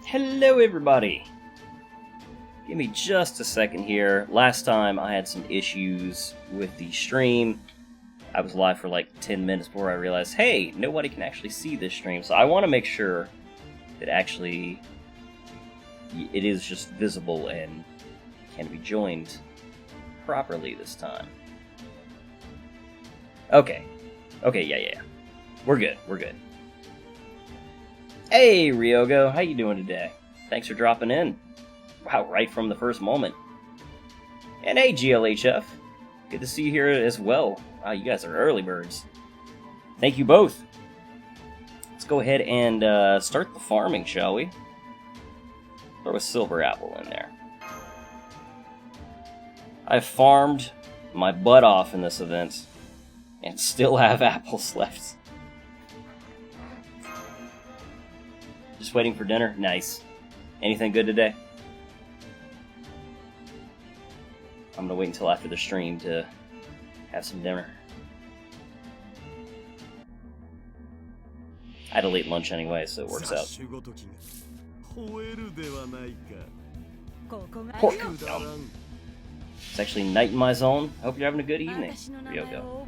Hello everybody! Give me just a second here. Last time I had some issues with the stream. I was live for like 10 minutes before I realized, hey, nobody can actually see this stream. So I want to make sure that actually it is just visible and can be joined properly this time. Okay, yeah. We're good. Hey, Ryogo, how you doing today? Thanks for dropping in. Wow, right from the first moment. And hey, GLHF. Good to see you here as well. Wow, you guys are early birds. Thank you both. Let's go ahead and start the farming, shall we? Throw a silver apple in there. I've farmed my butt off in this event, and still have apples left. Just waiting for dinner? Nice. Anything good today? I'm gonna wait until after the stream to have some dinner. I had a late lunch anyway, so it works out. Pork. Yum. It's actually night in my zone. Hope you're having a good evening, Ryogo.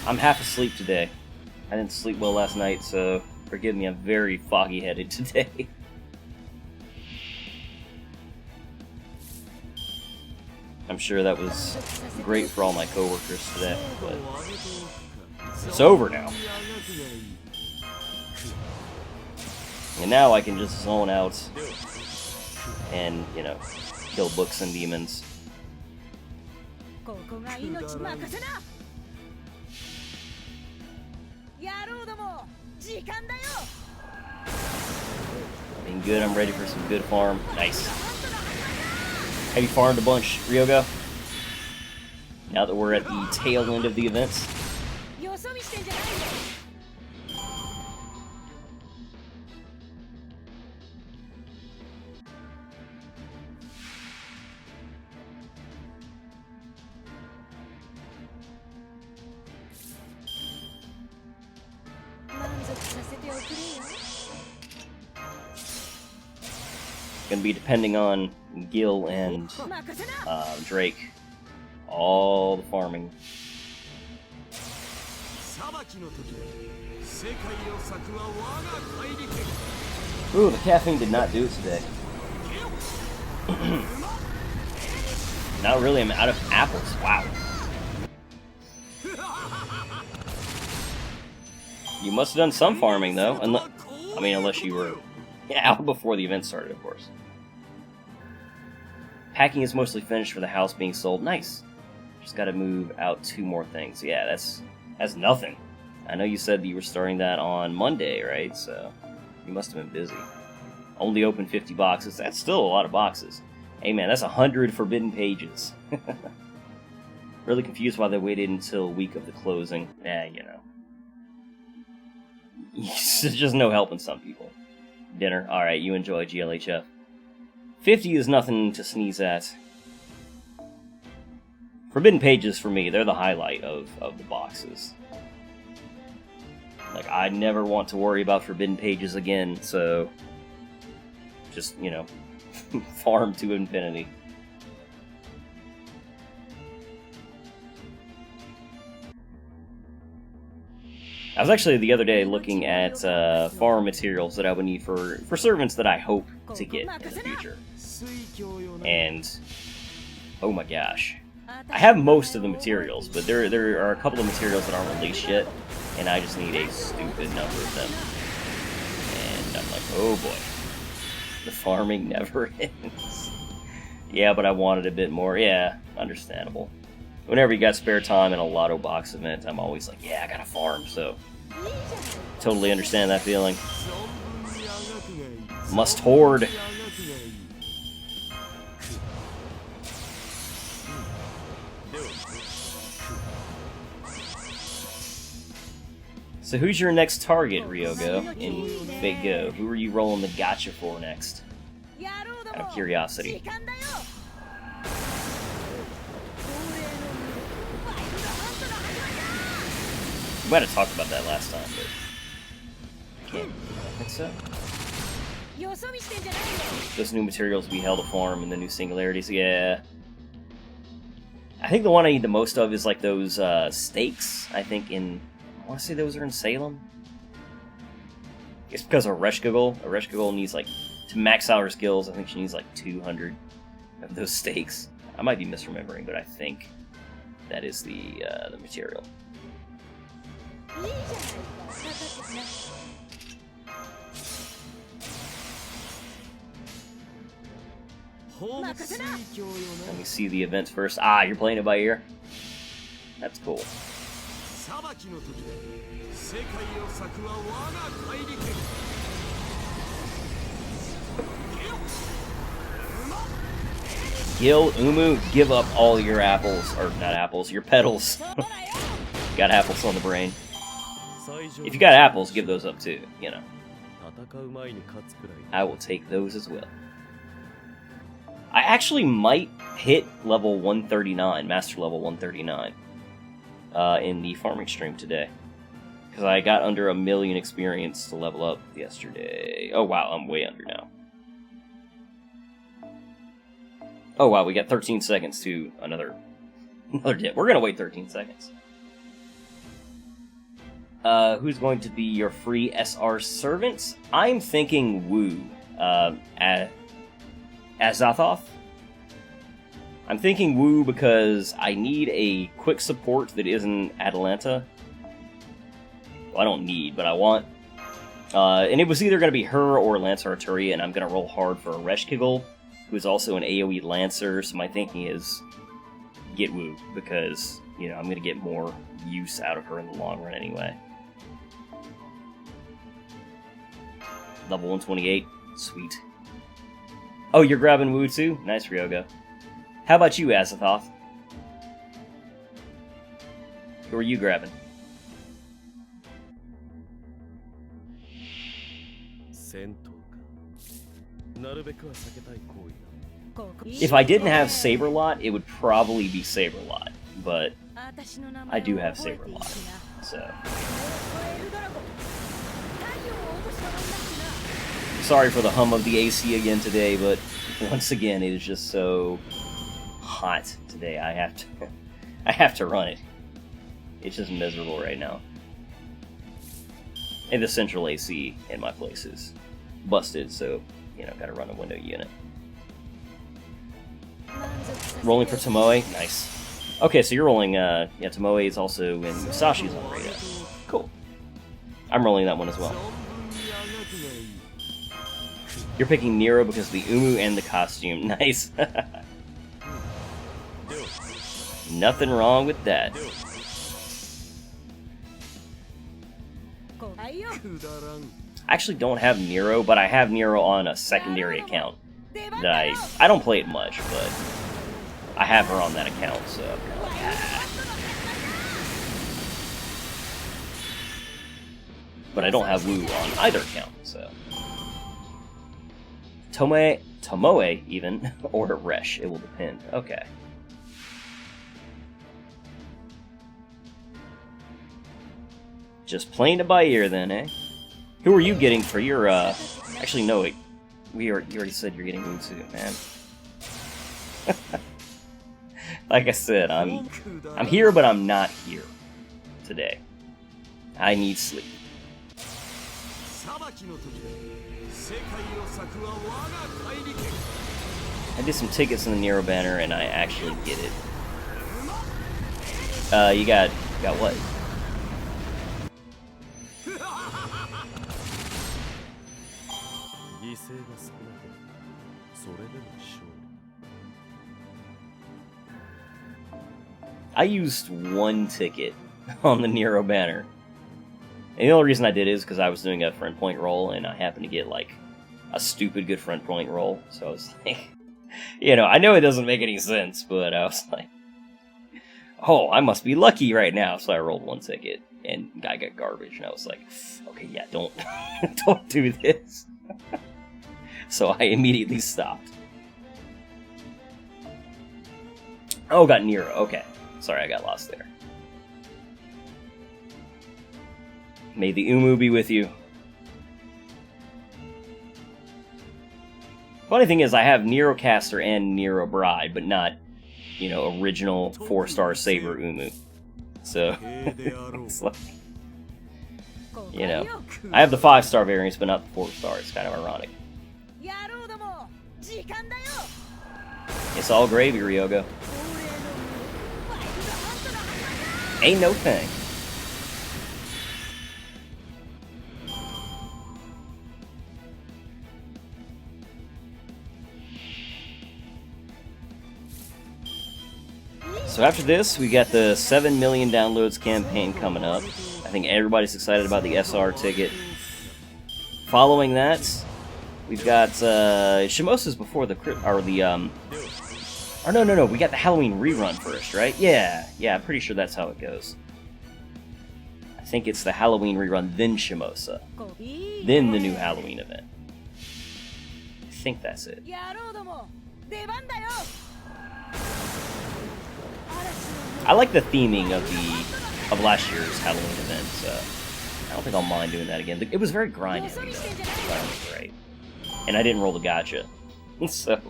I'm half asleep today. I didn't sleep well last night, so forgive me, I'm very foggy-headed today. I'm sure that was great for all my coworkers today, but it's over now. And now I can just zone out and, you know, kill books and demons. Being good, I'm ready for some good farm. Nice. Have you farmed a bunch, Ryogo? Now that we're at the tail end of the events? Gonna be depending on Gil and Drake. All the farming. Ooh, the caffeine did not do it today. Not really, I'm out of apples. Wow. You must have done some farming though. Unless you were out before the event started, of course. Packing is mostly finished for the house being sold. Nice. Just gotta move out 2 more things. Yeah, that's nothing. I know you said you were starting that on Monday, right? So you must have been busy. Only opened 50 boxes. That's still a lot of boxes. Hey man, that's 100 forbidden pages. Really confused why they waited until week of the closing. You know. There's just no helping some people. Dinner. Alright, you enjoy, GLHF. 50 is nothing to sneeze at. Forbidden pages, for me, they're the highlight of the boxes. Like, I never want to worry about forbidden pages again, so just, you know, farm to infinity. I was actually the other day looking at farm materials that I would need for servants that I hope to get in the future. And, oh my gosh. I have most of the materials, but there are a couple of materials that aren't released yet, and I just need a stupid number of them. And I'm like, oh boy. The farming never ends. Yeah, but I wanted a bit more. Yeah, understandable. Whenever you got spare time in a lotto box event, I'm always like, yeah, I gotta farm, so totally understand that feeling. Must hoard. So who's your next target, Ryogo, in Fate Go? Who are you rolling the gacha for next? Out of curiosity. We might have talked about that last time, but I can't. I think so. Those new materials we held to farm and the new singularities, yeah. I think the one I need the most of is like those stakes. I think I want to say those are in Salem. It's because of Reshkagul. A Reshkagul needs like, to max out her skills, I think she needs like 200 of those stakes. I might be misremembering, but I think that is the material. Let me see the events first. Ah, you're playing it by ear? That's cool. Gil, Umu, give up all your apples. Or, not apples, your petals. Got apples on the brain. If you got apples, give those up too, you know. I will take those as well. I actually might hit level 139, master level 139, in the farming stream today. Because I got under 1 million experience to level up yesterday. Oh wow, I'm way under now. Oh wow, we got 13 seconds to another dip. We're gonna wait 13 seconds. Who's going to be your free SR servants? I'm thinking Wu. Azathoth? I'm thinking Wu because I need a quick support that isn't Atalanta. Well, I don't need, but I want. And it was either going to be her or Lancer Arturia, and I'm going to roll hard for a Reshkagul, who's also an AoE Lancer, so my thinking is get Wu, because, you know, I'm going to get more use out of her in the long run anyway. Level 128. Sweet. Oh, you're grabbing Wu too? Nice, Ryoga. How about you, Azathoth? Who are you grabbing? If I didn't have Saberlot, it would probably be Saberlot, but I do have Saberlot, so... Sorry for the hum of the AC again today, but once again, it is just so hot today. I have to run it. It's just miserable right now. And the central AC in my place is busted, so, you know, gotta run a window unit. Rolling for Tomoe, nice. Okay, so you're rolling, yeah, Tomoe is also in Musashi's on radar. Cool. I'm rolling that one as well. You're picking Nero because of the Umu and the costume. Nice. Nothing wrong with that. I actually don't have Nero, but I have Nero on a secondary account. That I don't play it much, but I have her on that account, so I'm kind of like, ah. But I don't have Wu on either account, so... Tomoe, even, or Resh, it will depend. Okay. Just playing it by ear then, eh? Who are you getting for your, Actually, no, wait. You already said you're getting Mutsu, man. Like I said, I'm here, but I'm not here today. I need sleep. I did some tickets in the Nero banner, and I actually get it. You got what? I used one ticket on the Nero banner. And the only reason I did is because I was doing a friend point roll, and I happened to get, like, a stupid good friend point roll. So I was like, you know, I know it doesn't make any sense, but I was like, oh, I must be lucky right now. So I rolled one ticket, and I got garbage, and I was like, okay, yeah, don't do this. So I immediately stopped. Oh, got Nero. Okay. Sorry, I got lost there. May the Umu be with you. Funny thing is, I have Nerocaster and Nero Bride, but not, you know, original 4-star Saber Umu. So, it's like, you know, I have the 5-star variants, but not the 4-star. It's kind of ironic. It's all gravy, Ryogo. Ain't no thing. So after this, we got the 7 million downloads campaign coming up. I think everybody's excited about the SR ticket. Following that, we've got Shimosa's before the no, we got the Halloween rerun first, right? Yeah, I'm pretty sure that's how it goes. I think it's the Halloween rerun, then Shimosa, then the new Halloween event. I think that's it. I like the theming of last year's Halloween event, so I don't think I'll mind doing that again. It was very grindy, though, if I remember right. And I didn't roll the gacha, so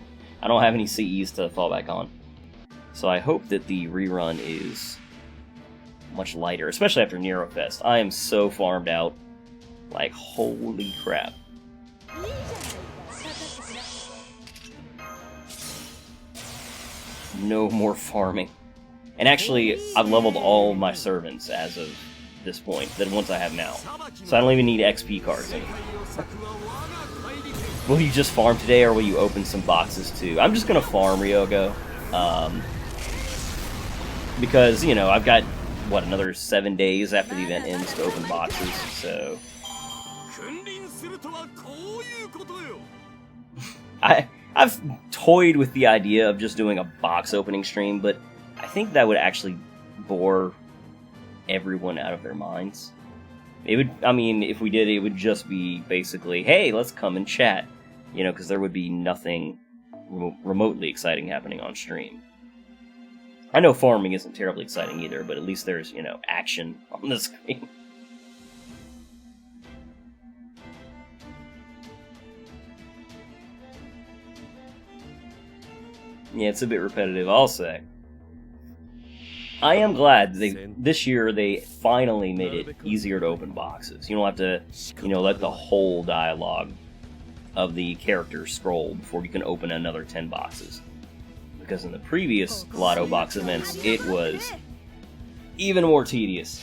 I don't have any CEs to fall back on. So I hope that the rerun is much lighter, especially after Nerofest. I am so farmed out, like, holy crap. No more farming. And actually, I've leveled all my servants as of this point, the ones I have now. So I don't even need XP cards anymore. Will you just farm today, or will you open some boxes too? I'm just gonna farm, Ryogo. Because, you know, I've got, what, another 7 days after the event ends to open boxes, so... I've toyed with the idea of just doing a box opening stream, but I think that would actually bore everyone out of their minds. It would, I mean, if we did, it would just be basically, hey, let's come and chat. You know, because there would be nothing remotely exciting happening on stream. I know farming isn't terribly exciting either, but at least there's, you know, action on the screen. Yeah, it's a bit repetitive, I'll say. I am glad this year they finally made it easier to open boxes. You don't have to, you know, let the whole dialogue of the characters scroll before you can open another 10 boxes. Because in the previous Lotto box events, it was even more tedious.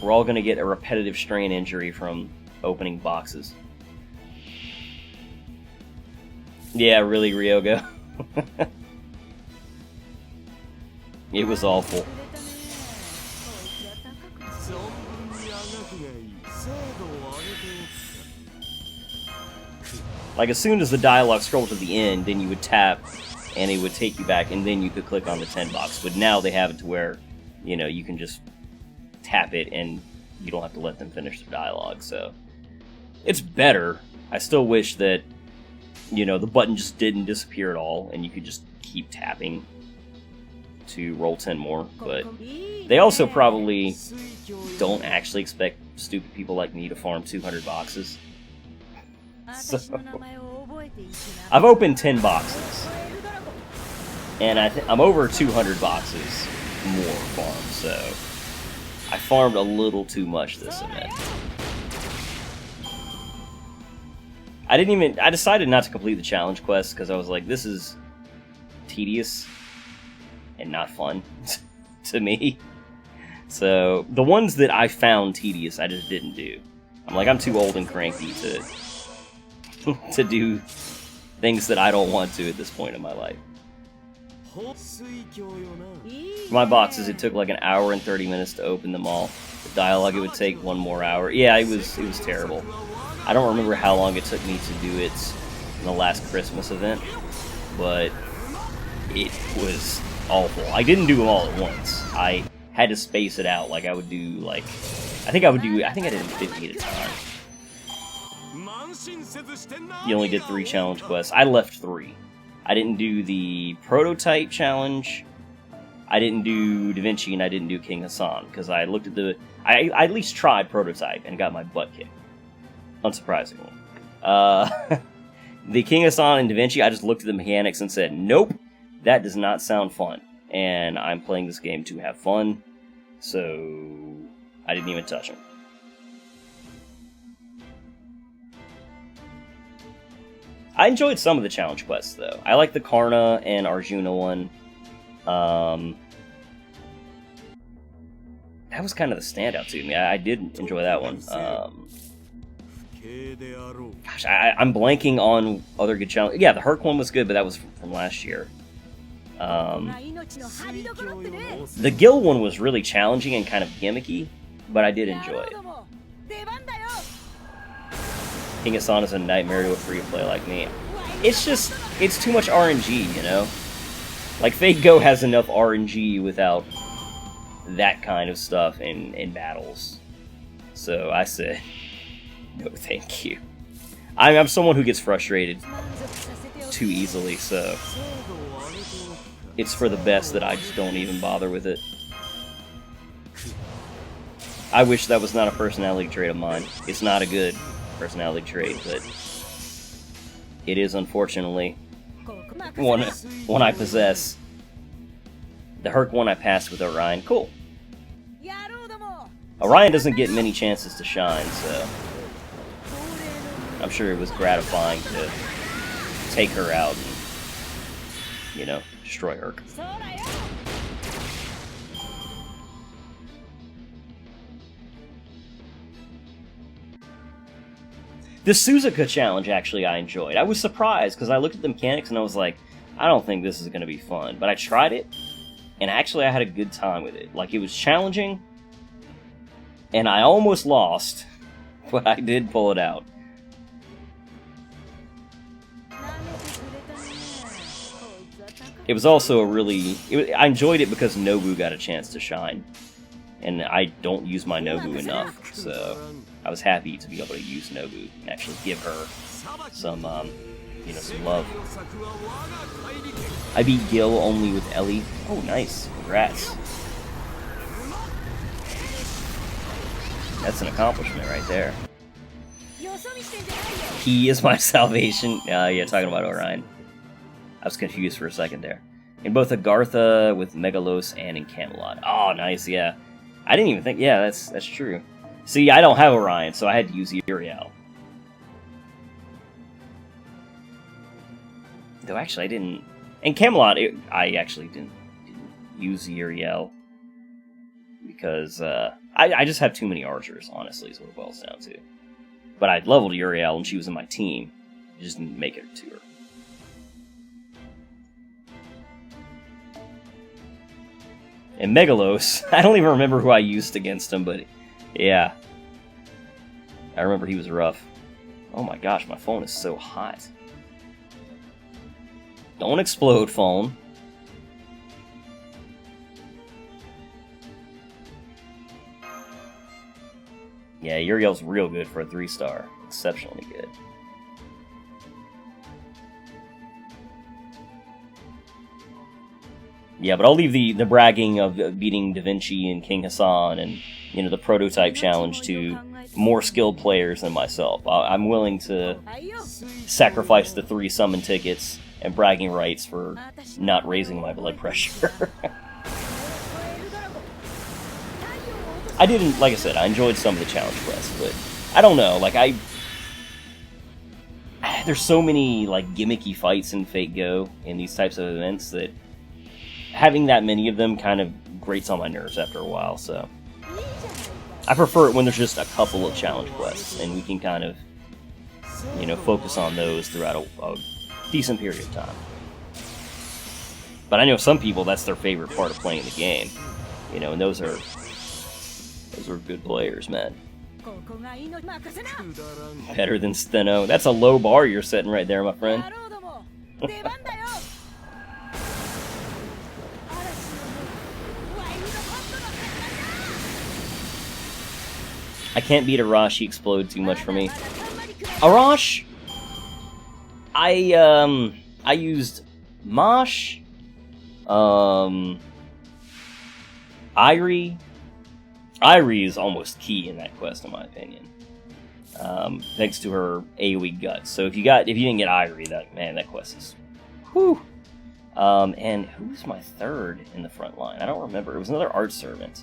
We're all going to get a repetitive strain injury from opening boxes. Yeah, really, Ryogo. It was awful. Like, as soon as the dialogue scrolled to the end, then you would tap, and it would take you back, and then you could click on the 10 box. But now they have it to where, you know, you can just tap it, and you don't have to let them finish the dialogue, so... It's better. I still wish that, you know, the button just didn't disappear at all, and you could just keep tapping to roll 10 more, but they also probably don't actually expect stupid people like me to farm 200 boxes. So, I've opened 10 boxes, and I'm over 200 boxes more farmed, so I farmed a little too much this event. I decided not to complete the challenge quest because I was like, this is tedious and not fun to me. So the ones that I found tedious, I just didn't do. I'm like, I'm too old and cranky to do things that I don't want to at this point in my life. My boxes, it took like an hour and 30 minutes to open them all. The dialogue, it would take 1 more hour. Yeah, it was terrible. I don't remember how long it took me to do it in the last Christmas event, but it was awful. I didn't do them all at once. I had to space it out. Like, I would do, like... I think I did 50 at a time. You only did 3 challenge quests. I left 3. I didn't do the prototype challenge. I didn't do Da Vinci, and I didn't do King Hassan, because I looked at the... I at least tried prototype and got my butt kicked. Unsurprisingly. The King Hassan and Da Vinci, I just looked at the mechanics and said, nope, that does not sound fun. And I'm playing this game to have fun, so I didn't even touch them. I enjoyed some of the challenge quests, though. I like the Karna and Arjuna one. That was kind of the standout to me. I did enjoy that one. Gosh, I'm blanking on other good challenges. Yeah, the Herc one was good, but that was from last year. The Gil one was really challenging and kind of gimmicky, but I did enjoy it. King Hassan is a nightmare to a free-to-play like me. It's just, it's too much RNG, you know? Like, Fate Go has enough RNG without that kind of stuff in battles. So I said, no thank you. I'm someone who gets frustrated too easily, so it's for the best that I just don't even bother with it. I wish that was not a personality trait of mine. It's not a good personality trait, but it is unfortunately one I possess. The Herc one I passed with Orion. Cool. Orion doesn't get many chances to shine, so I'm sure it was gratifying to take her out and, you know, destroy Herc. The Suzuka challenge, actually, I enjoyed. I was surprised, because I looked at the mechanics and I was like, I don't think this is going to be fun. But I tried it, and actually I had a good time with it. Like, it was challenging, and I almost lost, but I did pull it out. It was also a really... I enjoyed it because Nobu got a chance to shine. And I don't use my Nobu enough, so I was happy to be able to use Nobu and actually give her some, you know, some love. I beat Gil only with Ellie. Oh, nice. Congrats. That's an accomplishment right there. He is my salvation. Yeah, talking about Orion. I was confused for a second there. In both Agartha with Megalos and in Camelot. Oh, nice, yeah. I didn't even think... Yeah, that's true. See, I don't have Orion, so I had to use Uriel. Though, actually, I didn't... In Camelot, I actually didn't use Uriel. Because, I just have too many archers, honestly, is what it boils down to. But I leveled Uriel, and she was in my team. I just didn't make it to her. And Megalos, I don't even remember who I used against him, but yeah. I remember he was rough. Oh my gosh, my phone is so hot. Don't explode, phone. Yeah, Uriel's real good for a 3-star. Exceptionally good. Yeah, but I'll leave the bragging of beating Da Vinci and King Hassan and, you know, the prototype challenge to more skilled players than myself. I'm willing to sacrifice the 3 summon tickets and bragging rights for not raising my blood pressure. I didn't, like I said, I enjoyed some of the challenge quests, but I don't know, like there's so many, like, gimmicky fights in Fate Go in these types of events that having that many of them kind of grates on my nerves after a while, so I prefer it when there's just a couple of challenge quests, and we can kind of, you know, focus on those throughout a decent period of time. But I know some people, that's their favorite part of playing the game, you know, and those are good players, man. Better than Steno. That's a low bar you're setting right there, my friend. I can't beat Arashi Explode too much for me. Arash, I used Mosh, Irie. Irie is almost key in that quest, in my opinion. Thanks to her AoE guts. So if you didn't get Irie, that quest is, whew. And who's my third in the front line? I don't remember. It was another art servant.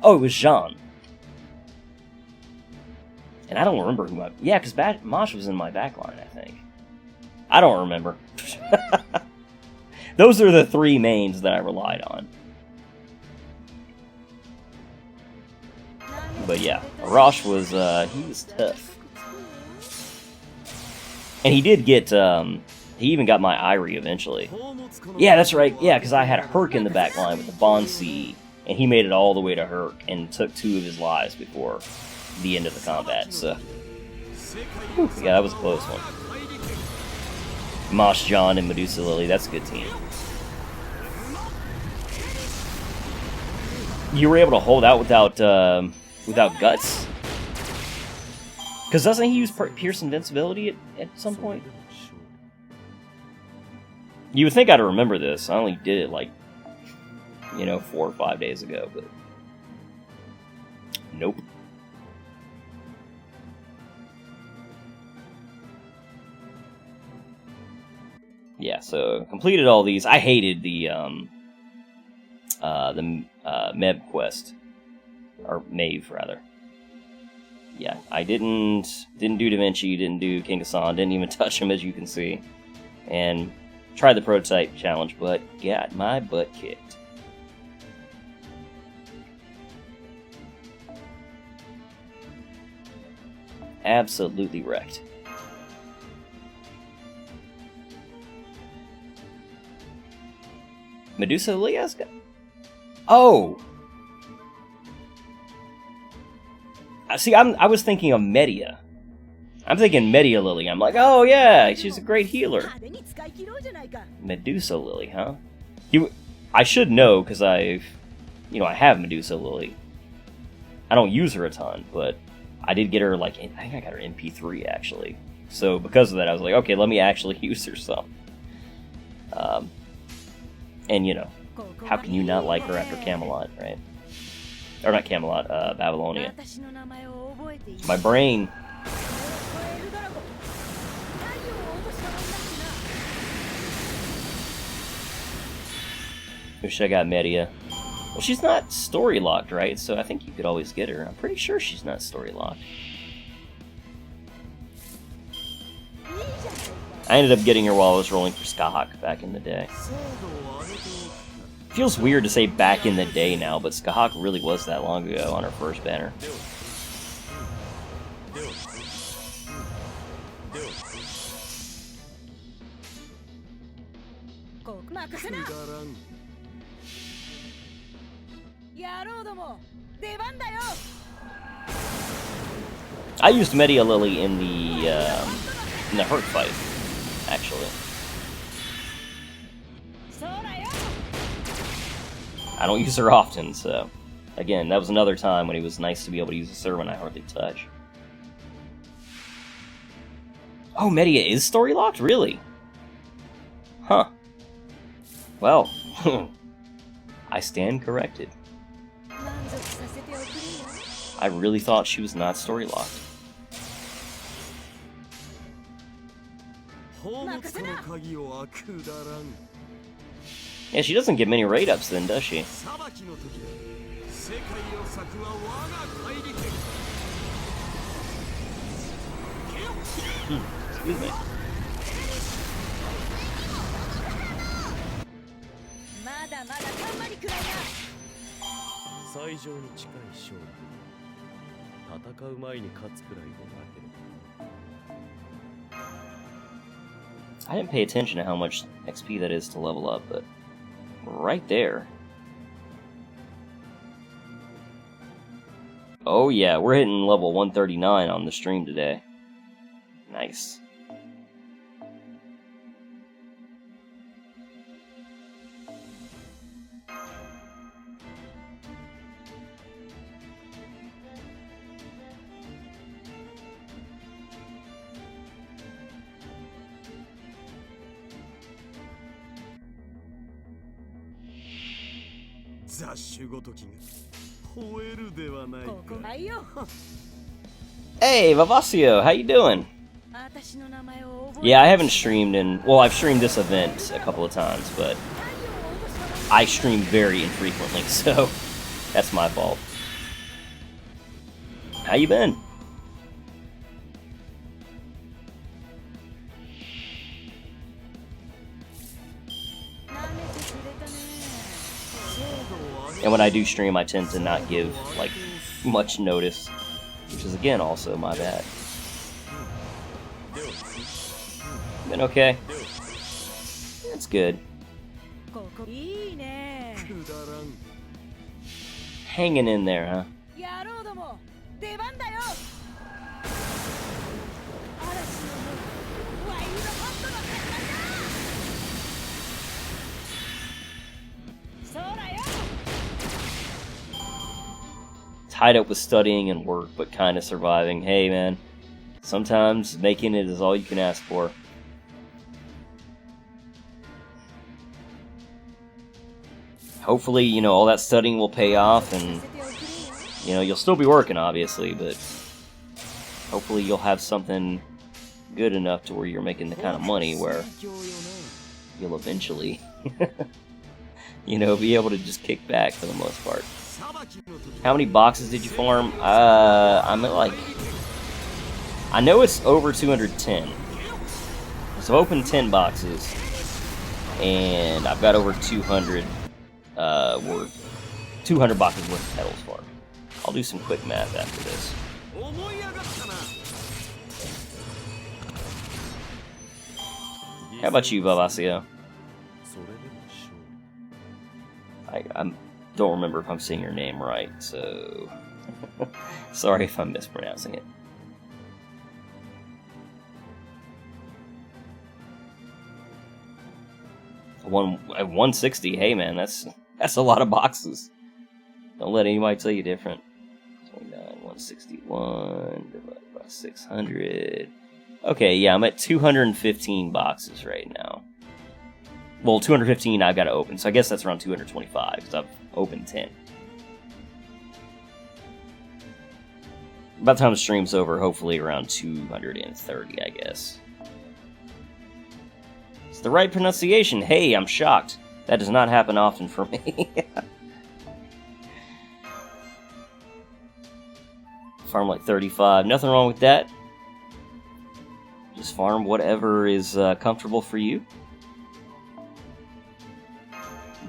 Oh, it was Jean. And I don't remember who yeah, because Mosh was in my backline, I think. I don't remember. Those are the three mains that I relied on. But yeah, Arash was, he was tough. And he did get, he even got my Irie eventually. Yeah, that's right. Yeah, because I had a Herc in the back line with the Bonsi, and he made it all the way to Herc and took 2 of his lives before the end of the combat, so... Whew, yeah, that was a close one. Mosh John and Medusa Lily, that's a good team. You were able to hold out without guts? Because doesn't he use Pierce Invincibility at some point? You would think I'd remember this. I only did it, like, 4 or 5 days ago, but... Nope. Yeah, so completed all these. I hated the Meb quest, or Maeve rather. Yeah, I didn't do Da Vinci, didn't do King Hassan, didn't even touch him, as you can see, and tried the prototype challenge, but got my butt kicked. Absolutely wrecked. Medusa Liaska? Oh! See, I was thinking of Media. I'm thinking Media Lily. I'm like, oh yeah, she's a great healer. Medusa Lily, huh? I should know, because I have Medusa Lily. I don't use her a ton, but I did get her, like, I think I got her Pt.3, actually. So, because of that, I was like, okay, let me actually use her some. And, how can you not like her after Camelot, right? Or not Camelot, Babylonia. My brain. Wish I got Media. Well, she's not story-locked, right? So I think you could always get her. I'm pretty sure she's not story-locked. I ended up getting her while I was rolling for Skahak back in the day. Feels weird to say back in the day now, but Skahak really was that long ago on her first banner. I used Media Lily in the Hurt fight, actually. I don't use her often, so... Again, that was another time when it was nice to be able to use a servant I hardly touch. Oh, Media is story-locked? Really? Huh. Well, I stand corrected. I really thought she was not story-locked. Yeah, she doesn't get many raid-ups then, does she? Excuse me. I didn't pay attention to how much XP that is to level up, but right there. Oh yeah, we're hitting level 139 on the stream today. Nice. Hey, Vavacio, how you doing? Yeah, I haven't streamed in... Well, I've streamed this event a couple of times, but I stream very infrequently, so that's my fault. How you been? And when I do stream, I tend to not give, like, much notice, which is, again, also my bad. Been okay? That's good. Hanging in there, huh? Tied up with studying and work, but kind of surviving. Hey, man. Sometimes making it is all you can ask for. Hopefully, you know, all that studying will pay off, and, you know, you'll still be working, obviously, but hopefully you'll have something good enough to where you're making the kind of money where you'll eventually, you know, be able to just kick back for the most part. How many boxes did you farm? I'm at, like... I know it's over 210. So I've opened 10 boxes, and I've got over 200 200 boxes worth of petals farmed. I'll do some quick math after this. How about you, Vavacio? I don't remember if I'm saying your name right, so sorry if I'm mispronouncing it. At 160, hey man, that's a lot of boxes. Don't let anybody tell you different. 29, 161 divided by 600. Okay, yeah, I'm at 215 boxes right now. Well, 215 I've got to open, so I guess that's around 225, because I've opened 10. By the time the stream's over, hopefully around 230, I guess. It's the right pronunciation. Hey, I'm shocked. That does not happen often for me. Farm like 35. Nothing wrong with that. Just farm whatever is comfortable for you.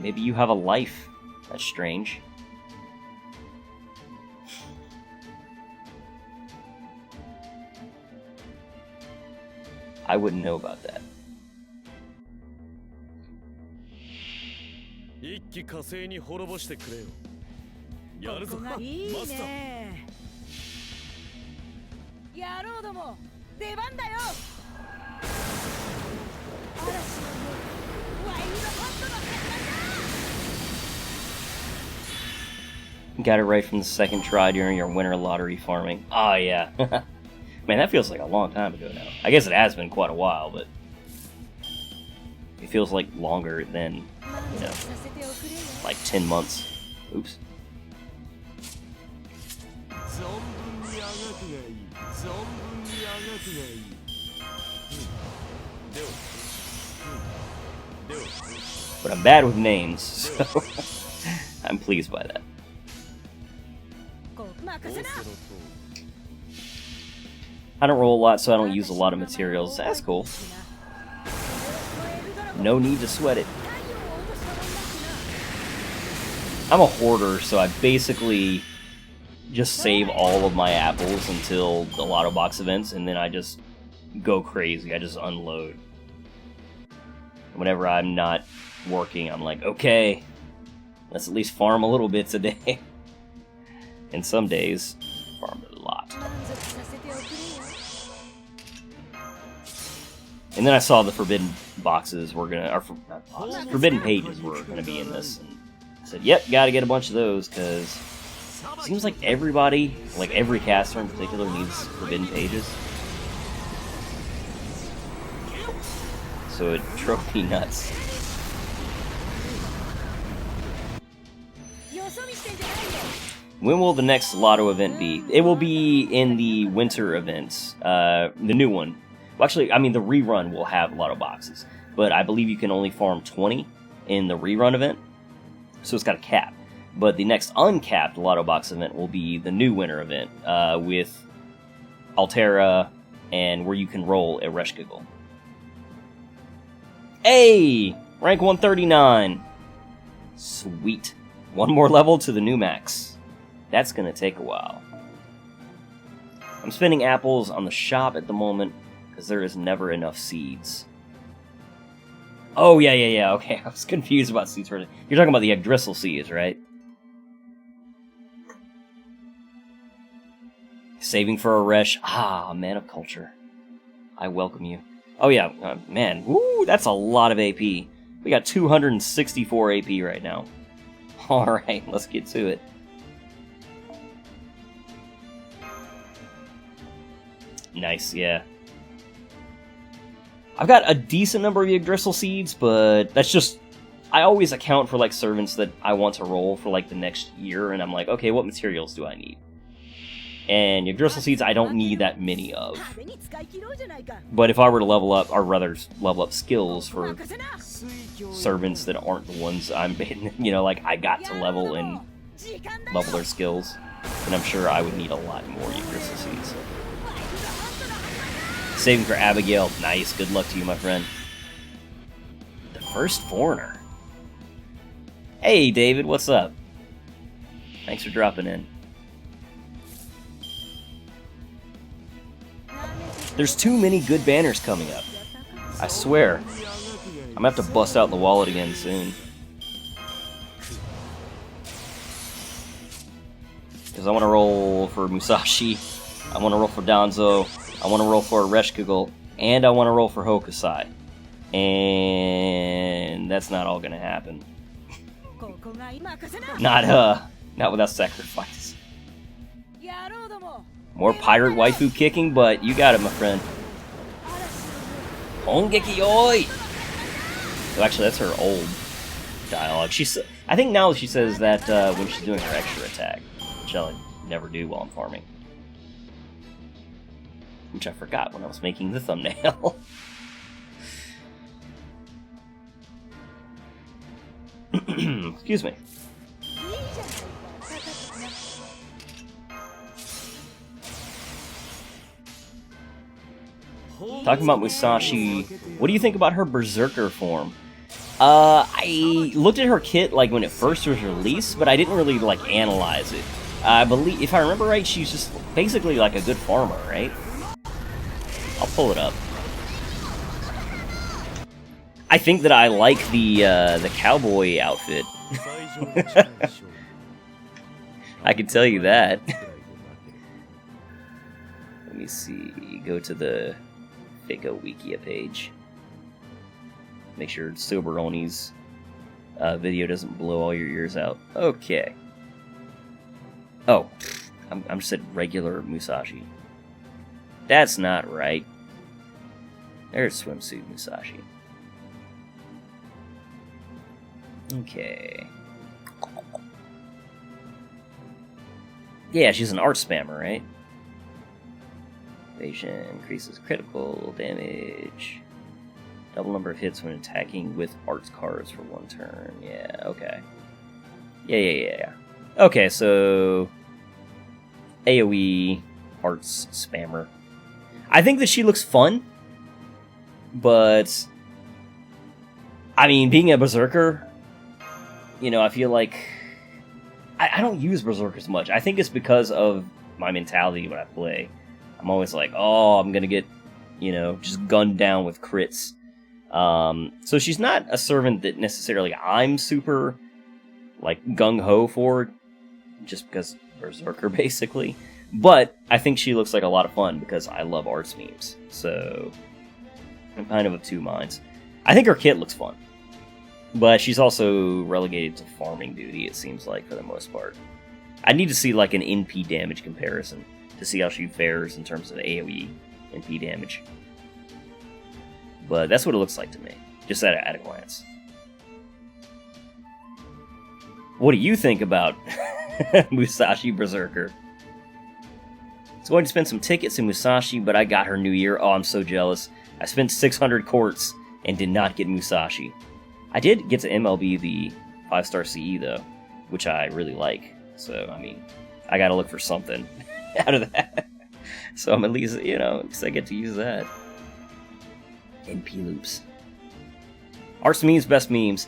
Maybe you have a life. That's strange. I wouldn't know about that. Got it right from the second try during your winter lottery farming. Oh, yeah. Man, that feels like a long time ago now. I guess it has been quite a while, but it feels like longer than, you know, like 10 months. Oops. But I'm bad with names, so I'm pleased by that. I don't roll a lot, so I don't use a lot of materials. That's cool. No need to sweat it. I'm a hoarder, so I basically just save all of my apples until the lotto box events, and then I just go crazy. I just unload. Whenever I'm not working, I'm like, okay, let's at least farm a little bit today. And some days, farm a lot. And then I saw the forbidden boxes were gonna, or not boxes, forbidden pages were gonna be in this. And I said, yep, gotta get a bunch of those, because it seems like everybody, like every caster in particular, needs forbidden pages. So it drove me nuts. When will the next Lotto event be? It will be in the winter events, the new one. Well, actually, I mean, the rerun will have Lotto boxes, but I believe you can only farm 20 in the rerun event, so it's got a cap. But the next uncapped Lotto box event will be the new winter event with Altera and where you can roll a Reshkigel. Hey! Rank 139! Sweet. One more level to the new max. That's gonna take a while. I'm spending apples on the shop at the moment, because there is never enough seeds. Oh, yeah, okay, I was confused about seeds for a second. You're talking about the Yggdrasil seeds, right? Saving for a Resh. Ah, man of culture. I welcome you. Oh yeah, man, woo, that's a lot of AP. We got 264 AP right now. Alright, let's get to it. Nice, yeah. I've got a decent number of Yggdrasil seeds, but that's just... I always account for, like, servants that I want to roll for, like, the next year, and I'm like, okay, what materials do I need? And Yggdrasil seeds, I don't need that many of. But if I were to level up, or rather, level up skills for servants that aren't the ones I'm, you know, like, I got to level and level their skills, then I'm sure I would need a lot more Yggdrasil seeds. Saving for Abigail. Nice. Good luck to you, my friend. The first foreigner. Hey, David. What's up? Thanks for dropping in. There's too many good banners coming up. I swear. I'm gonna have to bust out the wallet again soon. Because I want to roll for Musashi. I want to roll for Danzo. I want to roll for a Reshkigel, and I want to roll for Hokusai. And that's not all gonna happen. Not without sacrifice. More pirate waifu kicking, but you got it, my friend. Hongeki oi! Oh, actually, that's her old dialogue. I think now she says that when she's doing her extra attack, which I never do while I'm farming. Which I forgot when I was making the thumbnail. Excuse me. Talking about Musashi, what do you think about her Berserker form? I looked at her kit like when it first was released, but I didn't really like analyze it. I believe, if I remember right, she's just basically like a good farmer, right? I'll pull it up. I think that I like the cowboy outfit. I can tell you that. Let me see. Go to the Fako Wikia page. Make sure Soberoni's video doesn't blow all your ears out. Okay. Oh, I'm just at regular Musashi. That's not right. There's swimsuit Musashi. Okay. Yeah, she's an art spammer, right? Evasion increases critical damage. Double number of hits when attacking with arts cards for one turn. Yeah, okay. Yeah. Okay, so... AoE arts spammer. I think that she looks fun, but... I mean, being a Berserker, you know, I feel like... I don't use Berserkers much. I think it's because of my mentality when I play. I'm always like, oh, I'm gonna get, you know, just gunned down with crits. So she's not a servant that necessarily I'm super, like, gung-ho for, just because Berserker, basically. But I think she looks like a lot of fun because I love arts memes. So I'm kind of two minds. I think her kit looks fun. But she's also relegated to farming duty, it seems like, for the most part. I need to see, like, an NP damage comparison to see how she fares in terms of AoE NP damage. But that's what it looks like to me, just at a glance. What do you think about Musashi Berserker? I was going to spend some tickets in Musashi, but I got her New Year. Oh, I'm so jealous. I spent 600 quartz and did not get Musashi. I did get to MLB the 5-star CE, though, which I really like. So, I mean, I gotta look for something out of that. So I'm at least, you know, at least I get to use that. NP loops. Arts memes, best memes.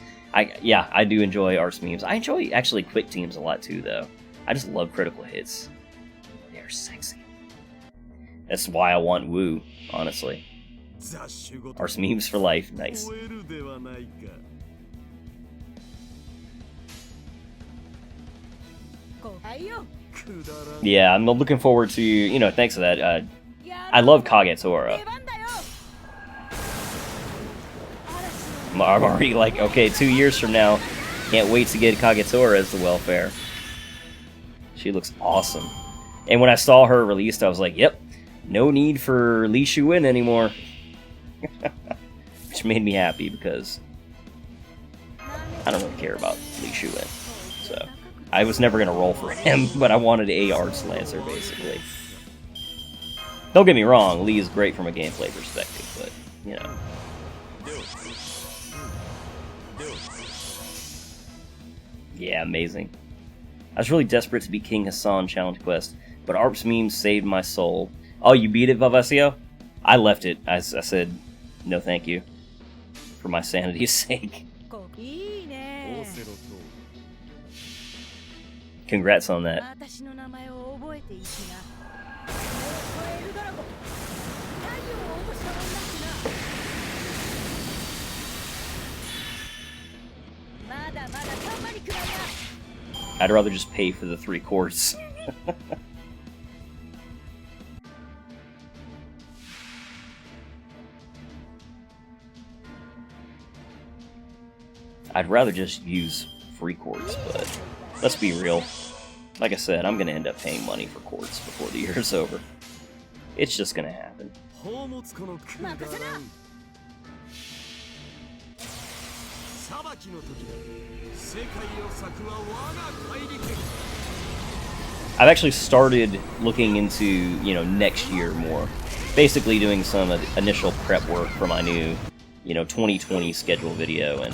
Yeah, I do enjoy arts memes. I enjoy, actually, quick teams a lot, too, though. I just love critical hits. They're sexy. That's why I want Woo, honestly. Arts memes for life. Nice. Yeah, I'm looking forward to, you know, thanks for that. I love Kagetora. I'm already like, okay, 2 years from now, can't wait to get Kagetora as the welfare. She looks awesome. And when I saw her released, I was like, yep, no need for Li Shuwen anymore. Which made me happy because I don't really care about Li Shuwen. So I was never going to roll for him, but I wanted a Arts Lancer, basically. Don't get me wrong, Lee is great from a gameplay perspective, but, you know. Yeah, amazing. I was really desperate to beat King Hassan Challenge Quest, but Arps memes saved my soul. Oh, you beat it, Vavacio? I left it. I said, no thank you. For my sanity's sake. Congrats on that. I'd rather just pay for the 3 quartz. I'd rather just use free quartz, but let's be real. Like I said, I'm going to end up paying money for quartz before the year's over. It's just going to happen. I've actually started looking into, you know, next year more. Basically doing some initial prep work for my new, you know, 2020 schedule video, and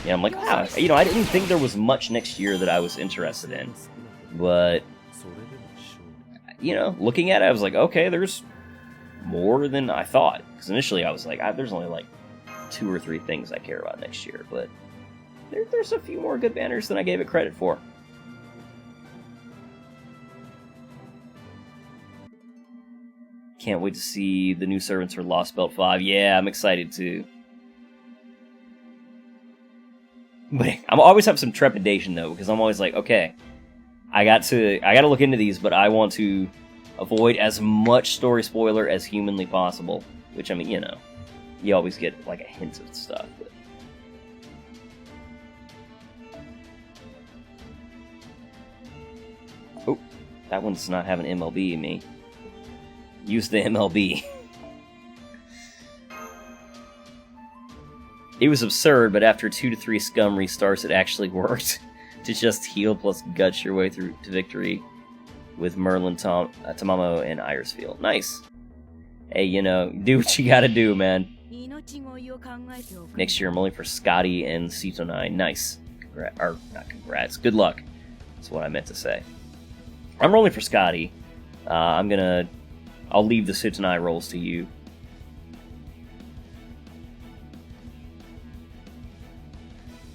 yeah, I'm like, wow, you know, I didn't think there was much next year that I was interested in. But, you know, looking at it, I was like, okay, there's more than I thought. Because initially I was like, there's only like 2 or 3 things I care about next year. But there's a few more good banners than I gave it credit for. Can't wait to see the new servants for Lost Belt 5. Yeah, I'm excited too. But I always have some trepidation though, because I'm always like, okay, I got to look into these, but I want to avoid as much story spoiler as humanly possible. Which, I mean, you know, you always get like a hint of stuff. But oh, that one's not having MLB in me. Use the MLB. It was absurd, but after 2 to 3 scum restarts, it actually worked. To just heal plus guts your way through to victory with Merlin, Tamamo, and Irisfield. Nice. Hey, you know, do what you gotta do, man. Next year, I'm only for Scotty and Ceto9. Nice. Or, not congrats. Good luck. That's what I meant to say. I'm rolling for Scotty. I'll leave the Ceto9 rolls to you.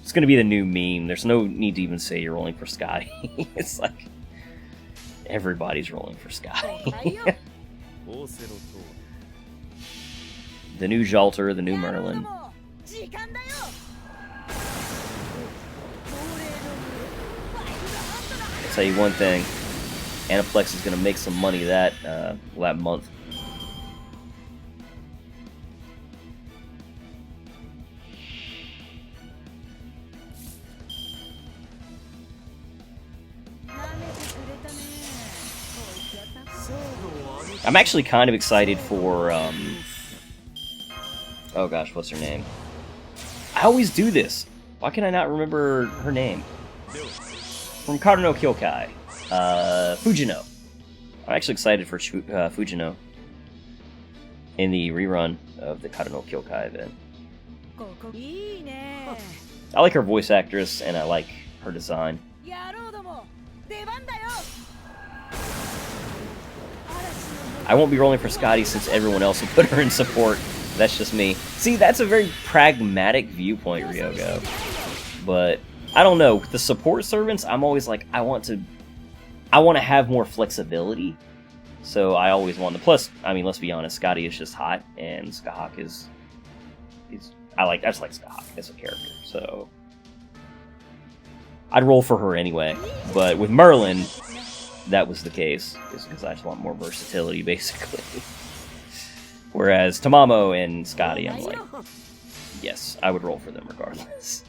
It's gonna be the new meme. There's no need to even say you're rolling for Scotty. It's like everybody's rolling for Scotty. The new Jalter, the new Merlin. I'll tell you one thing. Aniplex is gonna make some money that month. I'm actually kind of excited for, oh gosh, what's her name? I always do this. Why can I not remember her name? from Kado no Kyokai, Fujino. I'm actually excited for Fujino in the rerun of the Kado no Kyokai event. I like her voice actress, and I like her design. I won't be rolling for Scotty since everyone else will put her in support. That's just me. See, that's a very pragmatic viewpoint, Ryogo. But I don't know. With the support servants, I'm always like, I want to have more flexibility. So I always want to. Plus, I mean, let's be honest, Scotty is just hot, and Skahak is I just like Skahak as a character. So I'd roll for her anyway. But with Merlin, that was the case, is because I just want more versatility, basically. Whereas Tamamo and Scotty, I'm like, yes, I would roll for them regardless.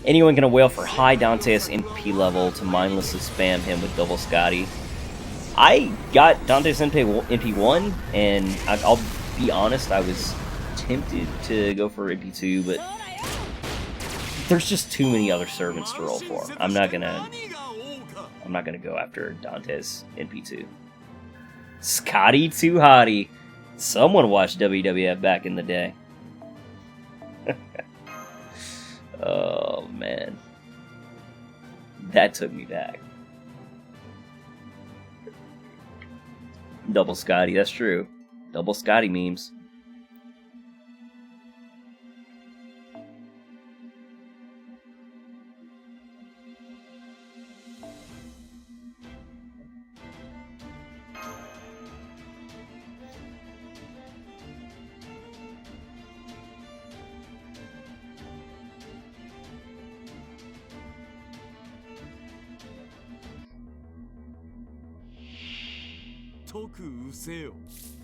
Anyone gonna wail for high Dante's NP level to mindlessly spam him with double Scotty? I got Dante's NP1, and I'll be honest, I was tempted to go for NP2, but there's just too many other servants to roll for. I'm not gonna go after Dante's NP2. Scotty too hottie. Someone watched WWF back in the day. Oh man, that took me back. Double Scotty, that's true. Double Scotty memes.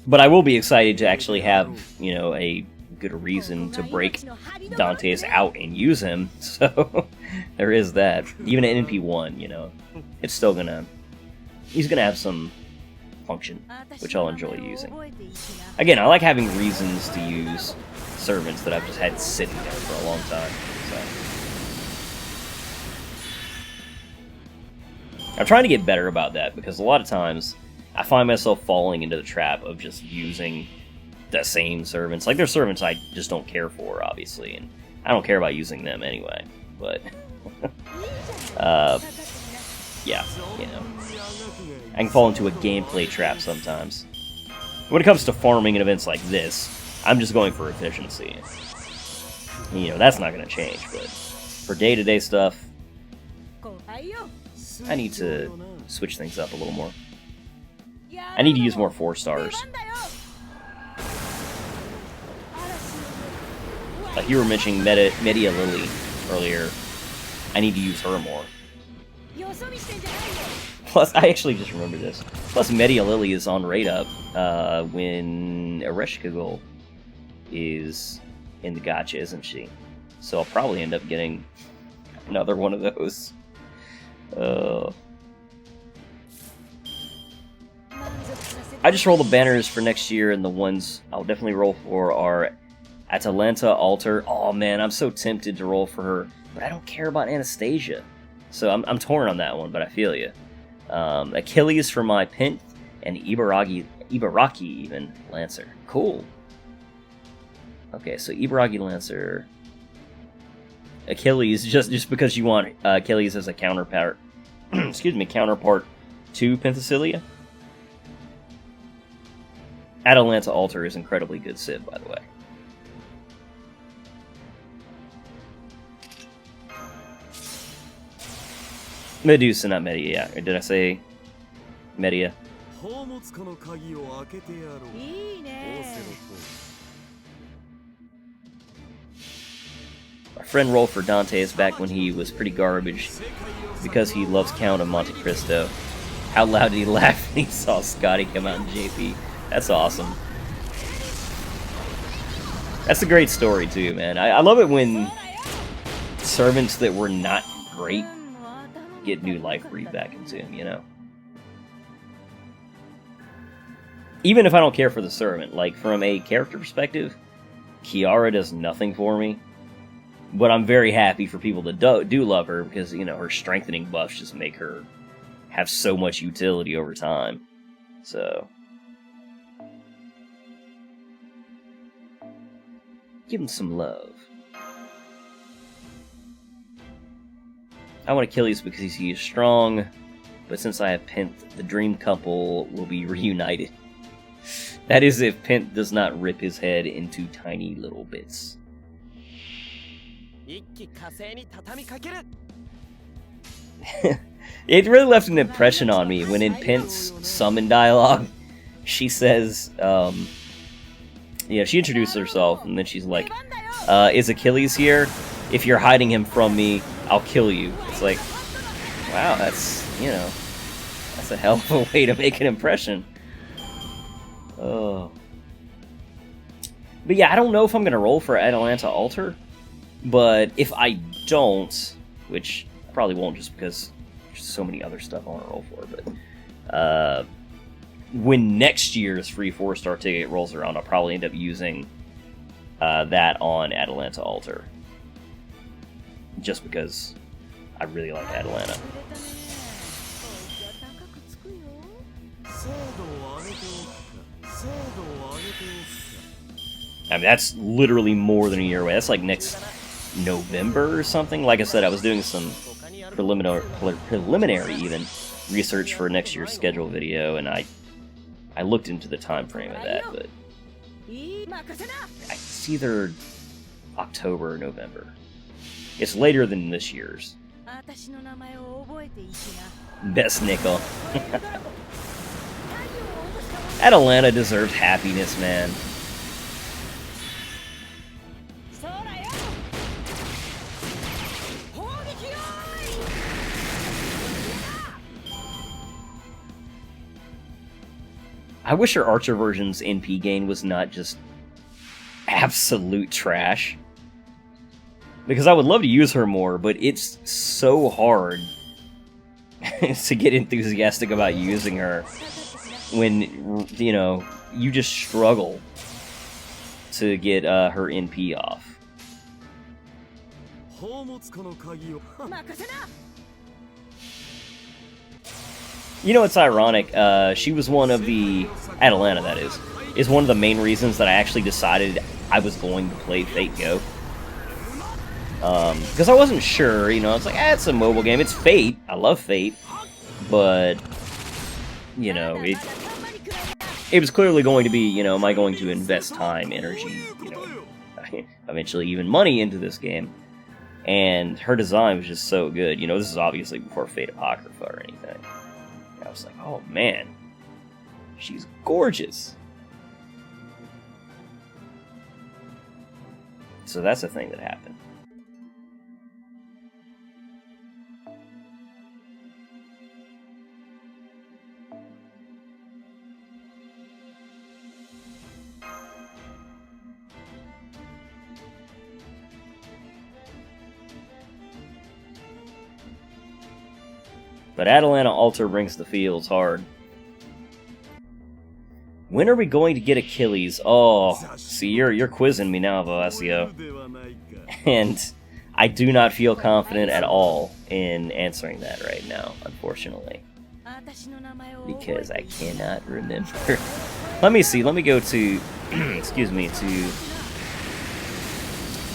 But I will be excited to actually have, you know, a good reason to break Dante's out and use him. So there is that. Even at NP1, you know, it's still he's gonna have some function, which I'll enjoy using. Again, I like having reasons to use servants that I've just had sitting there for a long time. So I'm trying to get better about that, because a lot of times I find myself falling into the trap of just using the same servants. Like, there's servants I just don't care for, obviously, and I don't care about using them anyway, but yeah, you know, I can fall into a gameplay trap sometimes. When it comes to farming and events like this, I'm just going for efficiency. You know, that's not going to change, but for day-to-day stuff, I need to switch things up a little more. I need to use more 4-stars. Like you were mentioning Media Lily earlier, I need to use her more. Plus, I actually just remember this. Plus, Media Lily is on rate up when Ereshkigal is in the gacha, isn't she? So I'll probably end up getting another one of those. I just roll the banners for next year, and the ones I'll definitely roll for are Atalanta Alter. Oh man, I'm so tempted to roll for her, but I don't care about Anastasia. So I'm torn on that one, but I feel you. Achilles for my Pint, and Ibaraki even Lancer. Cool. Okay, so Ibaraki Lancer. Achilles, just because you want Achilles as a counterpart. Excuse me, counterpart to Penthesilea. Atalanta Alter is incredibly good Civ, by the way. Medusa, not Media, yeah. Or did I say Media? My friend rolled for Dante's back when he was pretty garbage because he loves Count of Monte Cristo. How loud did he laugh when he saw Scotty come out in JP? That's awesome. That's a great story too, man. I love it when servants that were not great get new life breathed back into him, you know? Even if I don't care for the servant, like from a character perspective, Kiara does nothing for me. But I'm very happy for people that do love her, because, you know, her strengthening buffs just make her have so much utility over time. So, give him some love. I want Achilles because he is strong, but since I have Pent, the dream couple will be reunited. That is if Pent does not rip his head into tiny little bits. It really left an impression on me when in Pent's summon dialogue, she says, yeah, she introduces herself, and then she's like, is Achilles here? If you're hiding him from me, I'll kill you. It's like, wow, that's, you know, that's a hell of a way to make an impression. Oh. But yeah, I don't know if I'm going to roll for Atalanta Altar, but if I don't, which I probably won't just because there's so many other stuff I want to roll for, but when next year's free 4-star ticket rolls around, I'll probably end up using that on Atalanta Altar. Just because I really like Atalanta. I mean, that's literally more than a year away. That's like next November or something. Like I said, I was doing some preliminary even research for next year's schedule video, and I looked into the time frame of that, but it's either October or November. It's later than this year's. Best nickel. Atalanta deserves happiness, man. I wish her Archer version's NP gain was not just absolute trash. Because I would love to use her more, but it's so hard to get enthusiastic about using her when, you know, you just struggle to get her NP off. You know, it's ironic, she was one of the... Atalanta, that is one of the main reasons that I actually decided I was going to play Fate Go. Because I wasn't sure, you know, it's like, it's a mobile game, it's Fate, I love Fate, but, you know, it was clearly going to be, you know, am I going to invest time, energy, you know, eventually even money into this game, and her design was just so good, you know, this is obviously before Fate Apocrypha or anything. I was like, oh man, she's gorgeous. So that's a thing that happened. But Atalanta Altar brings the fields hard. When are we going to get Achilles? Oh, see, you're quizzing me now, Voasio. And I do not feel confident at all in answering that right now, unfortunately. Because I cannot remember. Let me see, let me go to, excuse me, to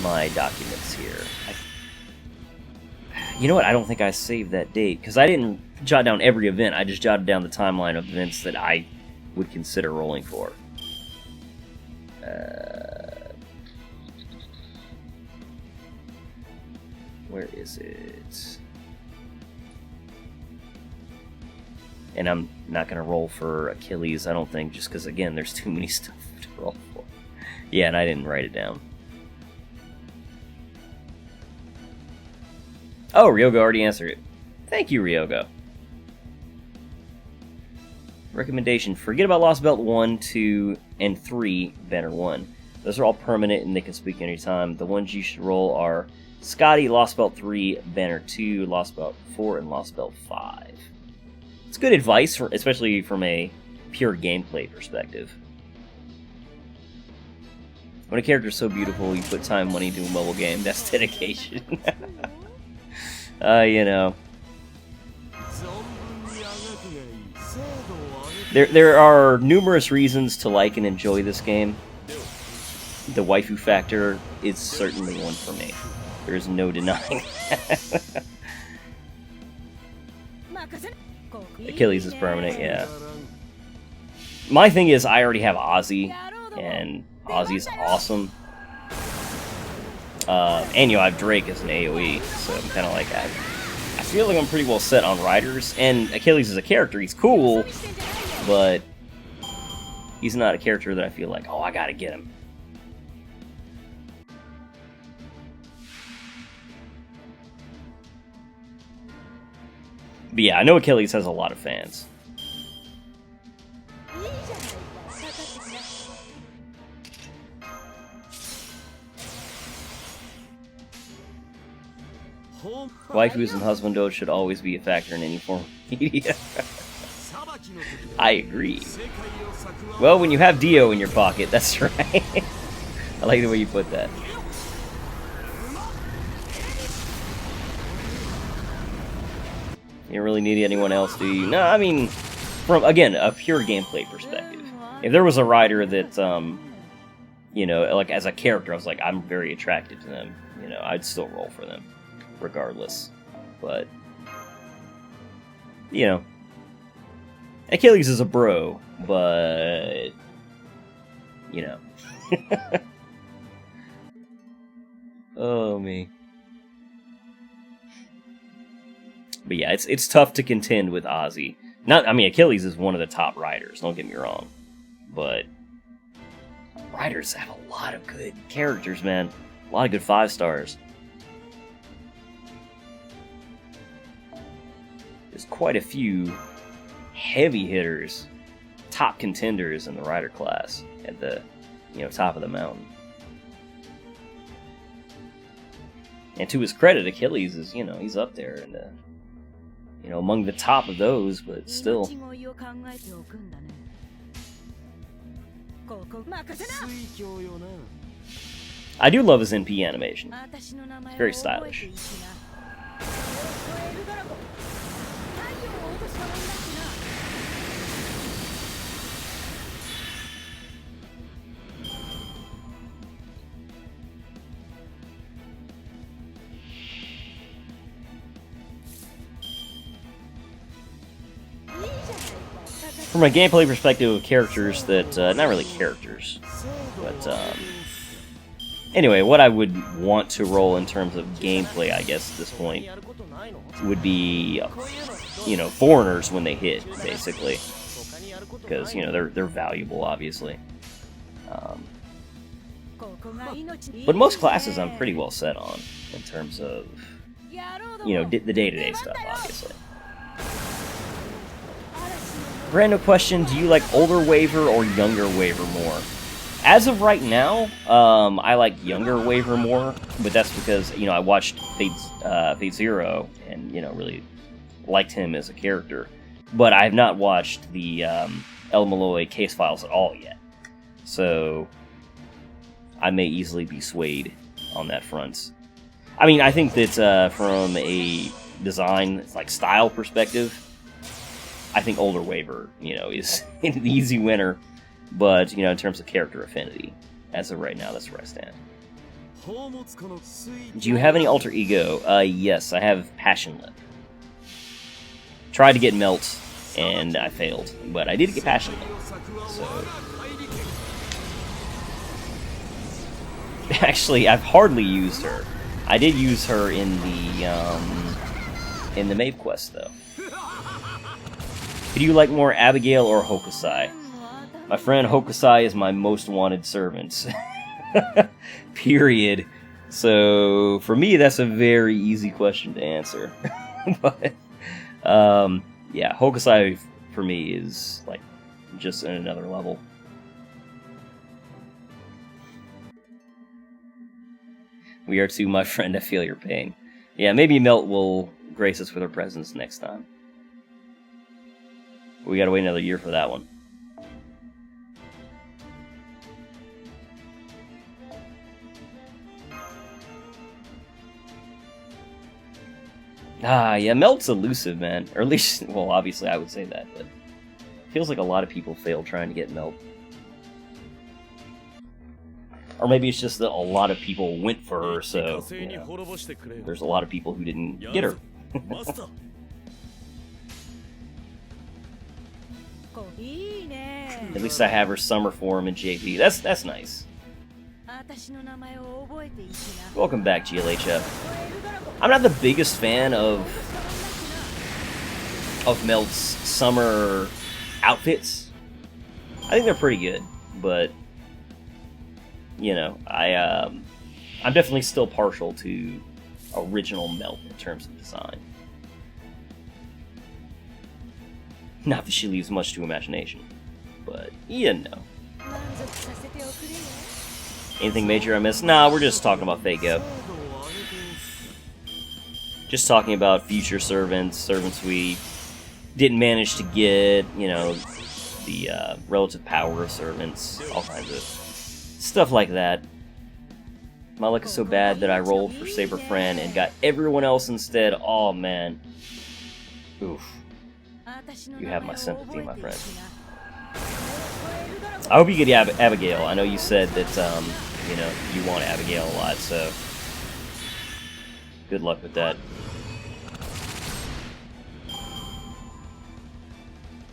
my documents here. You know what, I don't think I saved that date, because I didn't jot down every event, I just jotted down the timeline of events that I would consider rolling for. Where is it? And I'm not going to roll for Achilles, I don't think, just because, again, there's too many stuff to roll for. Yeah, and I didn't write it down. Oh, Ryogo already answered it. Thank you, Ryogo. Recommendation, forget about Lost Belt 1, 2, and 3, Banner 1. Those are all permanent and they can speak anytime. The ones you should roll are Scotty, Lost Belt 3, Banner 2, Lost Belt 4, and Lost Belt 5. It's good advice, especially from a pure gameplay perspective. When a character's so beautiful, you put time, money into a mobile game. That's dedication. You know. There are numerous reasons to like and enjoy this game. The waifu factor is certainly one for me. There's no denying that. Achilles is permanent, yeah. My thing is, I already have Ozzy, and Ozzy's awesome. And you know, I have Drake as an AoE, so I'm kind of like, I feel like I'm pretty well set on riders. And Achilles is a character, he's cool, but he's not a character that I feel like, oh, I gotta get him. But yeah, I know Achilles has a lot of fans. Waifus and husbandhood should always be a factor in any form of media. I agree. Well, when you have Dio in your pocket, that's right. I like the way you put that. You don't really need anyone else, do you? No, I mean, from, again, a pure gameplay perspective. If there was a rider that, you know, like, as a character, I was like, I'm very attracted to them, you know, I'd still roll for them, regardless. But, you know, Achilles is a bro, but, you know. Oh, me. But yeah, it's tough to contend with Ozzy. I mean, Achilles is one of the top riders, don't get me wrong. But riders have a lot of good characters, man. A lot of good 5 stars. There's quite a few heavy hitters, top contenders in the rider class at the, you know, top of the mountain. And to his credit, Achilles is, you know, he's up there in the, you know, among the top of those, but still. I do love his NP animation. It's very stylish. From a gameplay perspective of characters that, not really characters, but, anyway, what I would want to roll in terms of gameplay, I guess, at this point, would be, you know, foreigners when they hit, basically. Because, you know, they're valuable, obviously. But most classes I'm pretty well set on, in terms of, you know, the day-to-day stuff, obviously. Random question, do you like older Waver or younger Waver more? As of right now, I like younger Waver more, but that's because, you know, I watched Fate Zero and, you know, really liked him as a character. But I have not watched the El Malloy case files at all yet. So I may easily be swayed on that front. I mean, I think that from a design, like, style perspective, I think older Waver, you know, is an easy winner, but, you know, in terms of character affinity, as of right now, that's where I stand. Do you have any alter ego? Yes, I have Passionlip. Tried to get Melt, and I failed, but I did get Passionlip, so... Actually, I've hardly used her. I did use her in the Maeve quest, though. Do you like more Abigail or Hokusai? My friend, Hokusai is my most wanted servant. Period. So, for me, that's a very easy question to answer. But, yeah, Hokusai, for me, is, like, just in another level. We are too, my friend, I feel your pain. Yeah, maybe Melt will grace us with her presence next time. We gotta wait another year for that one. Ah, yeah, Melt's elusive, man. Or at least, well, obviously I would say that, but it feels like a lot of people failed trying to get Melt. Or maybe it's just that a lot of people went for her, so, you know, there's a lot of people who didn't get her. At least I have her summer form in JP. That's nice. Welcome back, GLHF. I'm not the biggest fan of Melt's summer outfits. I think they're pretty good, but you know, I'm definitely still partial to original Melt in terms of design. Not that she leaves much to imagination, but you know. Anything major I missed? Nah, we're just talking about Fako. Just talking about future servants we didn't manage to get, you know, the relative power of servants, all kinds of stuff like that. My luck is so bad that I rolled for Saber Fran and got everyone else instead. Oh man. Oof. You have my sympathy, my friend. I hope you get Abigail. I know you said that, you know, you want Abigail a lot, so good luck with that.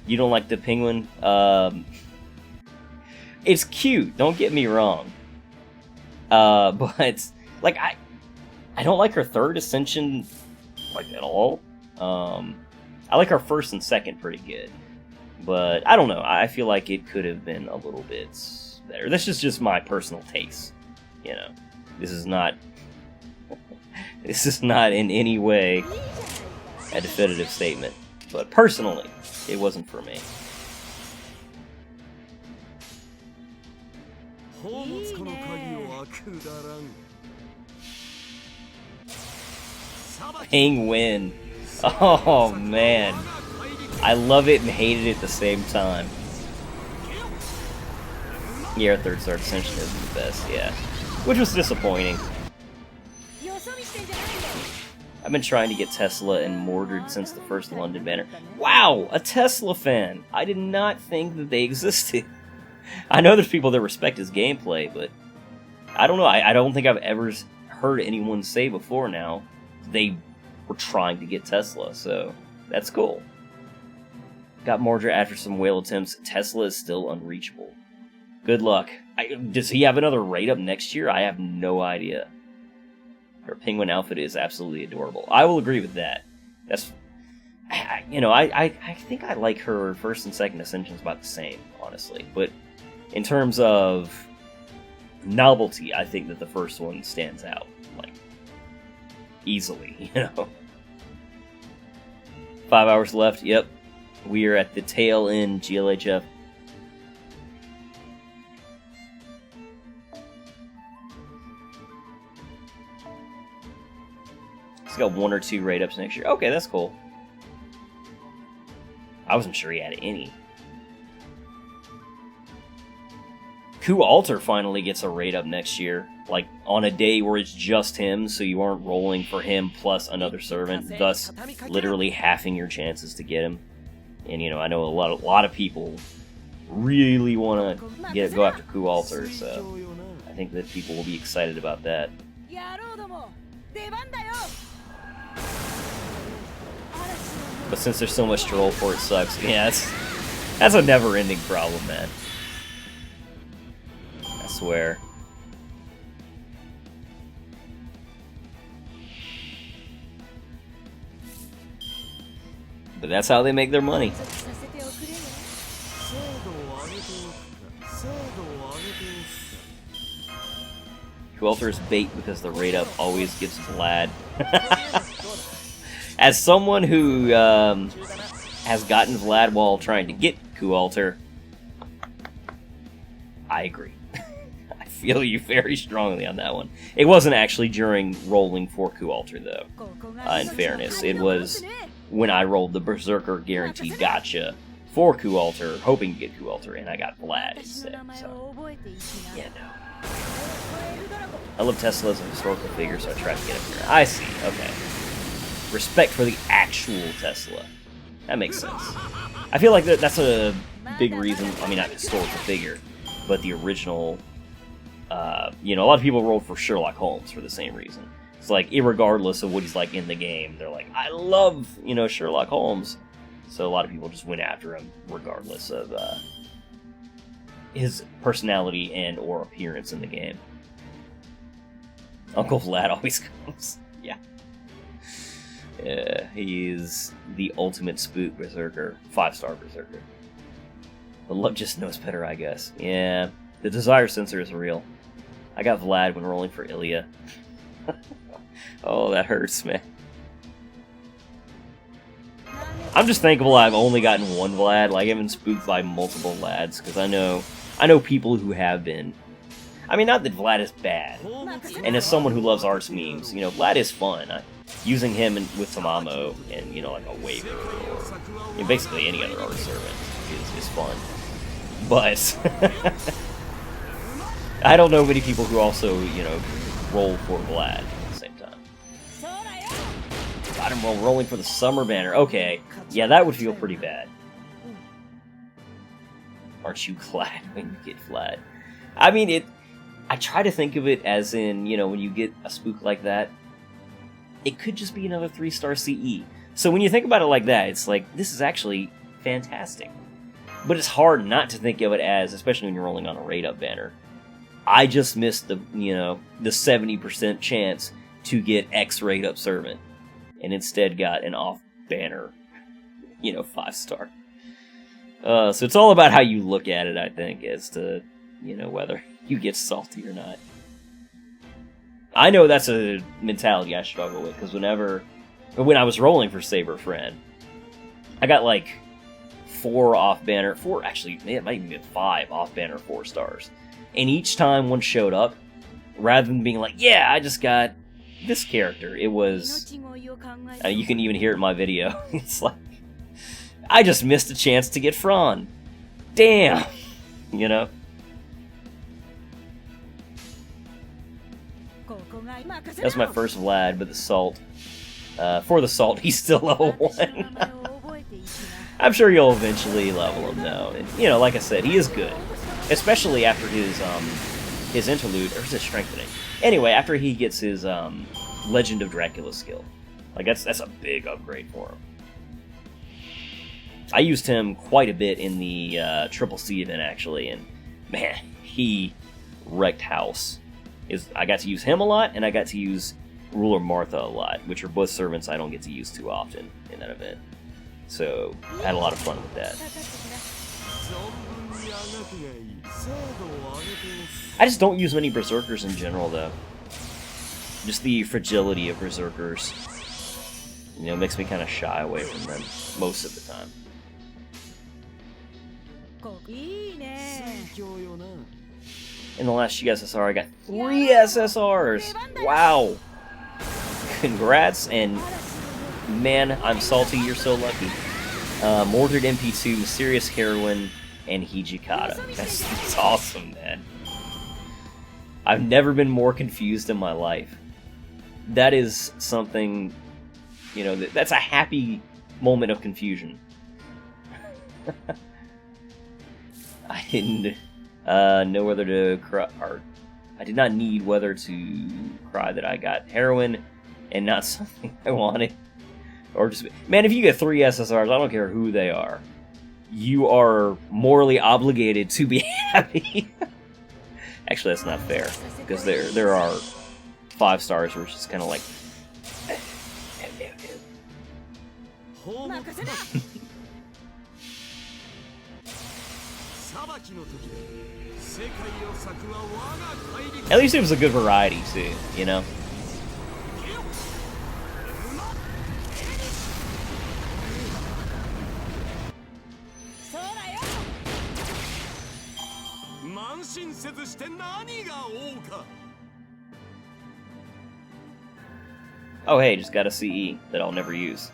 You don't like the penguin? It's cute, don't get me wrong. But, like, I don't like her third ascension, like, at all. I like her first and second pretty good. But, I don't know, I feel like it could have been a little bit better. This is just my personal taste, you know. This is not... this is not in any way a definitive statement. But personally, it wasn't for me. Penguin. Oh man. I love it and hate it at the same time. Yeah, our third star ascension isn't the best, yeah. Which was disappointing. I've been trying to get Tesla and Mordred since the first London banner. Wow! A Tesla fan! I did not think that they existed. I know there's people that respect his gameplay, but I don't know. I don't think I've ever heard anyone say before now they were trying to get Tesla, so that's cool. Got Mordred after some whale attempts. Tesla is still unreachable. Good luck. Does he have another raid up next year? I have no idea. Her penguin outfit is absolutely adorable. I will agree with that. That's, you know, I think I like her first and second ascensions about the same, honestly. But in terms of novelty, I think that the first one stands out, like, easily, you know. 5 hours left, yep. We are at the tail end, GLHF. He's got 1 or 2 raid ups next year. Okay, that's cool. I wasn't sure he had any. Ku Alter finally gets a raid up next year, like on a day where it's just him, so you aren't rolling for him plus another servant, thus literally halving your chances to get him. And you know, I know a lot of people really want to go after Ku Alter, so I think that people will be excited about that. But since there's so much to roll for, it sucks. Yeah, that's a never-ending problem, man. I swear. But that's how they make their money. Ku Alter is bait because the raid up always gives Vlad. As someone who has gotten Vlad while trying to get Ku Alter, I agree. I feel you very strongly on that one. It wasn't actually during rolling for Ku Alter, though, in fairness. It was when I rolled the Berserker Guaranteed Gotcha for Ku Alter, hoping to get Ku Alter, and I got Vlad instead. So, yeah, no. I love Tesla as a historical figure, so I tried to get him here. I see, okay. respect for the actual Tesla. That makes sense. I feel like that's a big reason. I mean, not historical figure, but the original. You know, a lot of people rolled for Sherlock Holmes for the same reason. It's like, irregardless of what he's like in the game, they're like, I love, you know, Sherlock Holmes. So a lot of people just went after him, regardless of his personality and or appearance in the game. Uncle Vlad always comes. Yeah. He is the ultimate spook berserker. 5-star berserker. But luck just knows better, I guess. Yeah, the desire sensor is real. I got Vlad when rolling for Ilya. Oh, that hurts, man. I'm just thankful I've only gotten one Vlad. Like, I haven't spooked by multiple Vlads, because I know people who have been. I mean, not that Vlad is bad. And as someone who loves arts memes, you know, Vlad is fun. Using him with Tamamo and, you know, like a Waver or, you know, basically any other art servant is fun. But I don't know many people who also, you know, roll for Vlad at the same time. Got him rolling for the summer banner. Okay, yeah, that would feel pretty bad. Aren't you glad when you get Vlad? I mean, I try to think of it as in, you know, when you get a spook like that, it could just be another 3-star CE. So when you think about it like that, it's like, this is actually fantastic. But it's hard not to think of it as, especially when you're rolling on a rate-up banner, I just missed the, you know, the 70% chance to get X rate-up servant, and instead got an off-banner, you know, 5-star. So it's all about how you look at it, I think, as to, you know, whether you get salty or not. I know that's a mentality I struggle with, because when I was rolling for Saber Friend, I got like 4 off-banner, actually, it might even be 5 off-banner 4-stars. And each time one showed up, rather than being like, yeah, I just got this character, it was, you can even hear it in my video, it's like, I just missed a chance to get Fran. Damn! You know? That's my first Vlad, but the Salt. For the Salt, he's still level 1. I'm sure you'll eventually level him, though. And, you know, like I said, he is good. Especially after his interlude, or his strengthening. Anyway, after he gets his Legend of Dracula skill. Like, that's a big upgrade for him. I used him quite a bit in the Triple C event, actually, and man, he wrecked house. I got to use him a lot, and I got to use Ruler Martha a lot, which are both servants I don't get to use too often in that event. So, I had a lot of fun with that. I just don't use many Berserkers in general, though. Just the fragility of Berserkers, you know, makes me kind of shy away from them most of the time. In the last SSR, I got 3 SSRs! Wow! Congrats, and man, I'm salty, you're so lucky. Mordred MP2, Mysterious Heroine, and Hijikata. That's awesome, man. I've never been more confused in my life. That is something, you know, that's a happy moment of confusion. I didn't know whether to cry, or I did not need whether to cry that I got heroin and not something I wanted. Or just, man, if you get 3 SSRs, I don't care who they are, you are morally obligated to be happy. Actually, that's not fair, because there are 5 stars where it's just kind of like... At least it was a good variety, too, you know? Oh hey, just got a CE that I'll never use.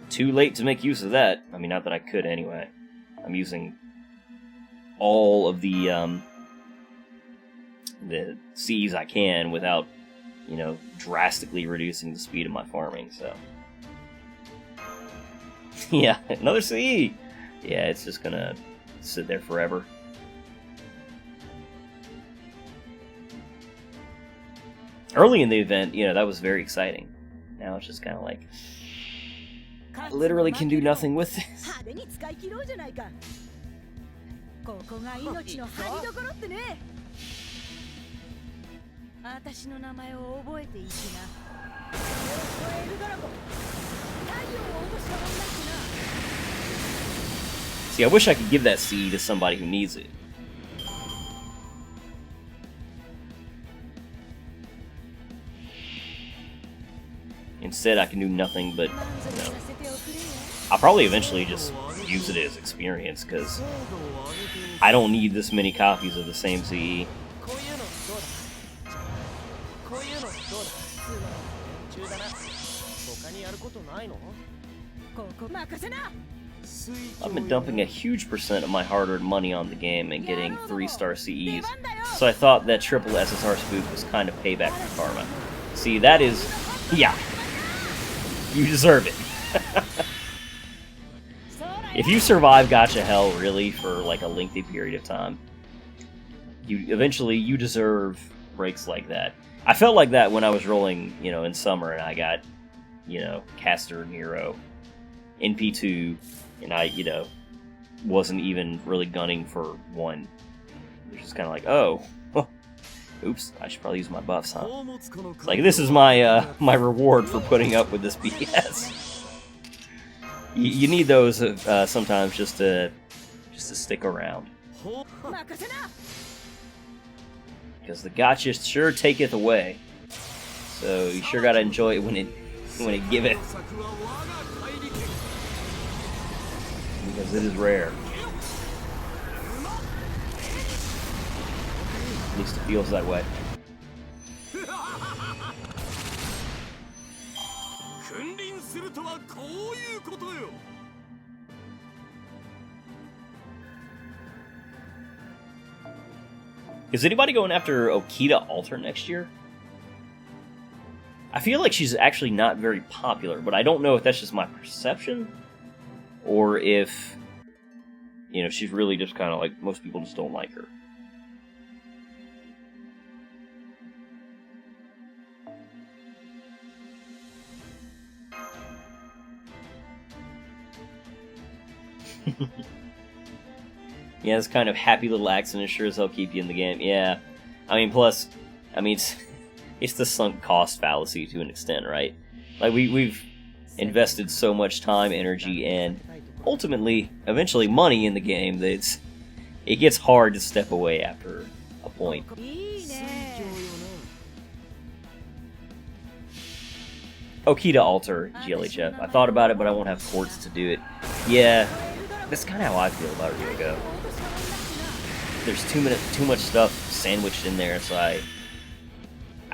Too late to make use of that. I mean, not that I could anyway. I'm using all of the the Cs I can without, you know, drastically reducing the speed of my farming, so. Yeah, another CE! Yeah, it's just gonna sit there forever. Early in the event, you know, that was very exciting. Now it's just kind of like, I literally can do nothing with this. See, I wish I could give that seed to somebody who needs it. Instead, I can do nothing but, you know, I'll probably eventually just use it as experience, because I don't need this many copies of the same CE. I've been dumping a huge percent of my hard-earned money on the game and getting 3-star CEs, so I thought that triple SSR spook was kind of payback for karma. See, that is... yeah. You deserve it. If you survive Gacha Hell, really, for like a lengthy period of time, you deserve breaks like that. I felt like that when I was rolling, you know, in summer, and I got, you know, Caster Nero in P2, and I, you know, wasn't even really gunning for 1. It was just kind of like, oh, oops, I should probably use my buffs, huh? It's like, this is my my reward for putting up with this BS. You need those sometimes just to stick around. Because the gotcha sure taketh away. So you sure gotta enjoy it when it giveth. Because it is rare. At least it feels that way. Is anybody going after Okita Alter next year? I feel like she's actually not very popular, but I don't know if that's just my perception, or if, you know, she's really just kind of like, most people just don't like her. Yeah, this kind of happy little accident sure as hell keep you in the game. Yeah, I mean, plus, I mean, it's the sunk cost fallacy to an extent, right? Like, we've invested so much time, energy, and ultimately, eventually, money in the game that it gets hard to step away after a point. Okita Alter, GLHF. I thought about it, but I won't have ports to do it. Yeah, that's kind of how I feel about Ryugo. There's too much stuff sandwiched in there, so I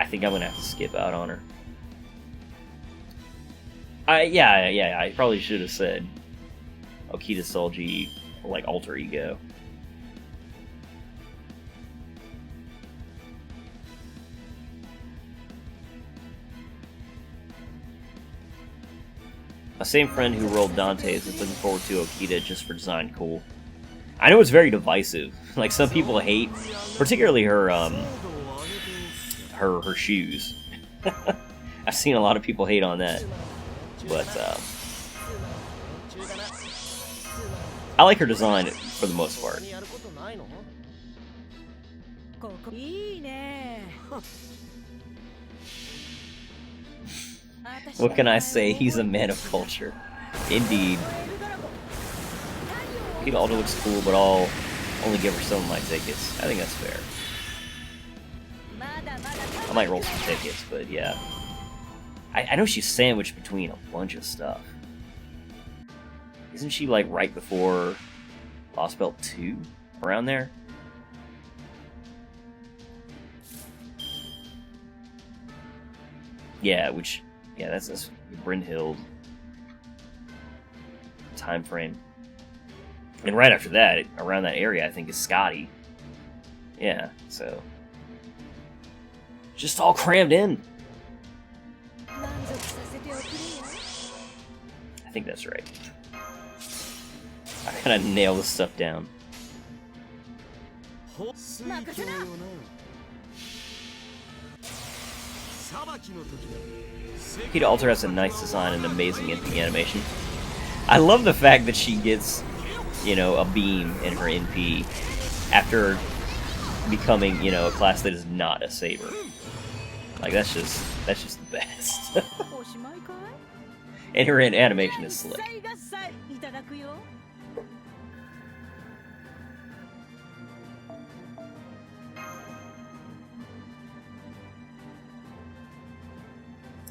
think I'm gonna have to skip out on her. Yeah, I probably should have said Okita Solji, or like Alter Ego. A same friend who rolled Dante's is looking forward to Okita just for design cool. I know it's very divisive. Like, some people hate, particularly her her shoes. I've seen a lot of people hate on that, but I like her design for the most part. What can I say? He's a man of culture. Indeed. Pete Aldo looks cool, but I'll only give her some of my tickets. I think that's fair. I might roll some tickets, but yeah. I know she's sandwiched between a bunch of stuff. Isn't she, like, right before Lost Belt 2? Around there? Yeah, which... yeah, that's Brynhild time frame. And right after that, around that area, I think is Scotty. Yeah, so Just all crammed in. I think that's right. I gotta nail this stuff down. Petal also has a nice design and amazing NP animation. I love the fact that she gets, you know, a beam in her NP after becoming, you know, a class that is not a saber. Like, that's just the best. And her animation is slick.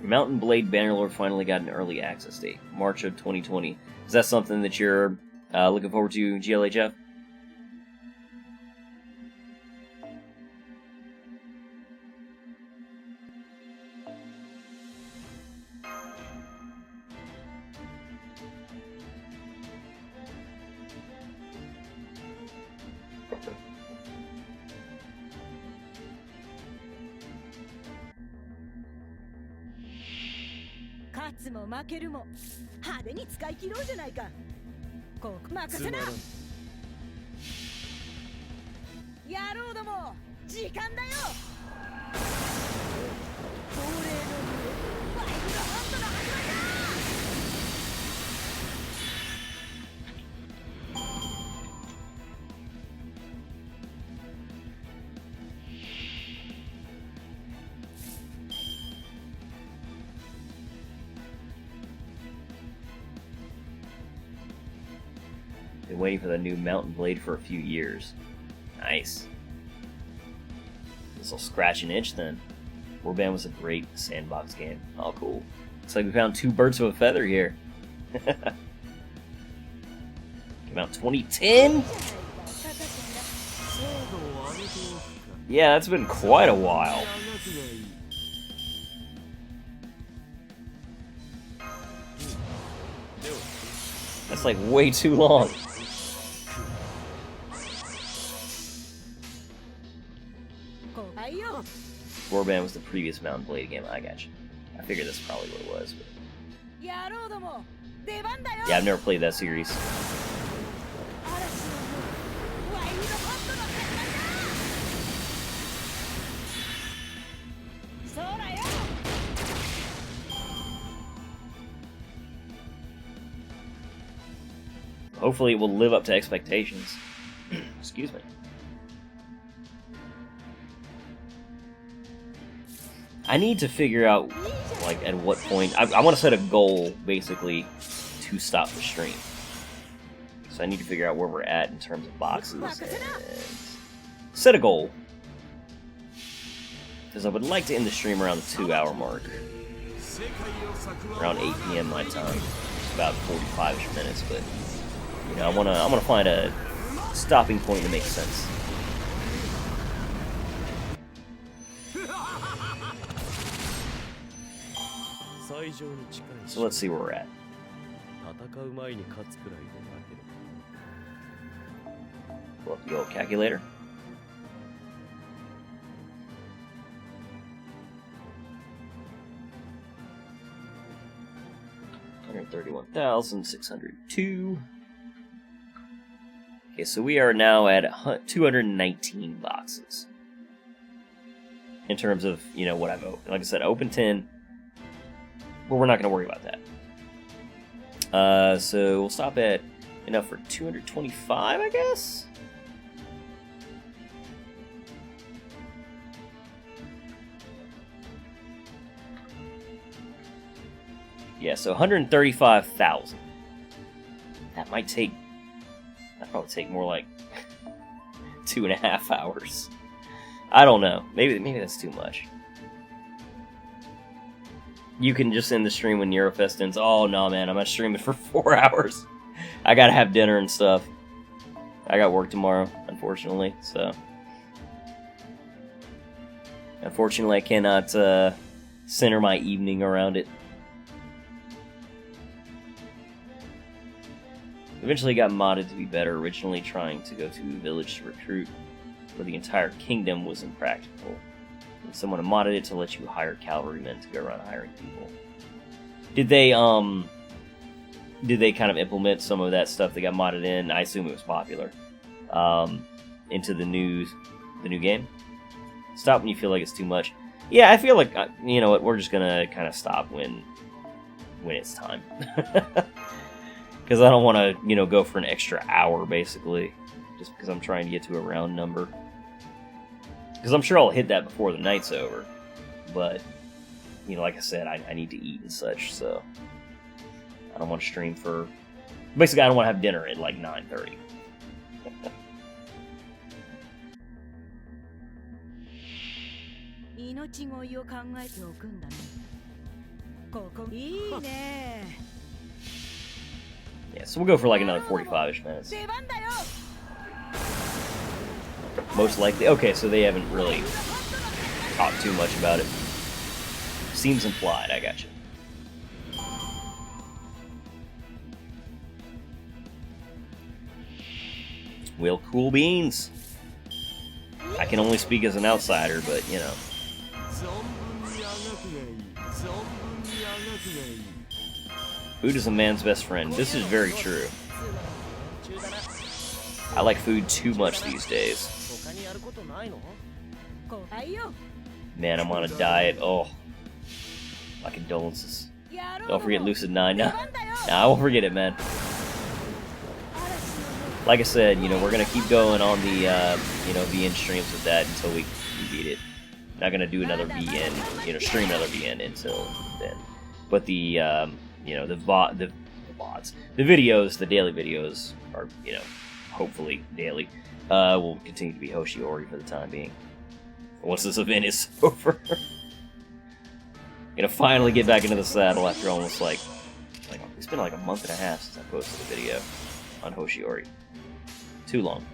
Mountain Blade Bannerlord finally got an early access date, March of 2020. Is that something that you're looking forward to, GLHF? Been waiting for the new Mountain Blade for a few years. Nice. This'll scratch an itch then. Warband was a great sandbox game. Oh, cool. Looks like we found two birds with a feather here. Came out 2010? Yeah, that's been quite a while. That's like way too long. Warband was the previous Mountain Blade game. I got you. I figured that's probably what it was. But... yeah, I've never played that series. Hopefully it will live up to expectations. Excuse me. I need to figure out, like, at what point... I want to set a goal, basically, to stop the stream. So I need to figure out where we're at in terms of boxes, and set a goal. Because I would like to end the stream around the 2-hour mark. Around 8 PM my time. It's about 45-ish minutes, but... you know, I wanna find a stopping point that makes sense. So let's see where we're at. Pull up the old calculator. $131,602. Okay, so we are now at 219 boxes. In terms of, you know, what I've opened. Like I said, I opened 10. But we're not going to worry about that. So we'll stop at enough for 225, I guess? Yeah, so 135,000. That might take... that'd probably take more like 2.5 hours. I don't know. Maybe that's too much. You can just end the stream when Nerofest ends. Oh, no, man. I'm not streaming for 4 hours. I gotta have dinner and stuff. I got work tomorrow, unfortunately, so... unfortunately, I cannot center my evening around it. Eventually got modded to be better, originally trying to go to a village to recruit, where the entire kingdom was impractical. Someone modded it to let you hire cavalrymen to go around hiring people. Did they kind of implement some of that stuff that got modded in? I assume it was popular. Into the new game. Stop when you feel like it's too much. Yeah, I feel like you know what, we're just gonna kind of stop when it's time. Because I don't want to, you know, go for an extra hour basically, just because I'm trying to get to a round number. Because I'm sure I'll hit that before the night's over, but you know, like I said, I need to eat and such, so I don't want to stream for. Basically, I don't want to have dinner at like 9:30. Yeah, so we'll go for like another 45-ish minutes. Most likely. Okay, so they haven't really talked too much about it. Seems implied, I gotcha. Well, cool beans. I can only speak as an outsider, but, you know. Food is a man's best friend. This is very true. I like food too much these days. Man, I'm on a diet. Oh. My condolences. Don't forget Lucid 9. Nah, I won't forget it, man. Like I said, you know, we're gonna keep going on the, you know, VN streams with that until we beat it. Not gonna do another VN, you know, stream another VN until then. But the, you know, the VODs, the videos, the daily videos are, you know, hopefully daily, will continue to be Hoshiori for the time being. Once this event is over. Gonna finally get back into the saddle after almost like it's been like a month and a half since I posted a video on Hoshiori. Too long.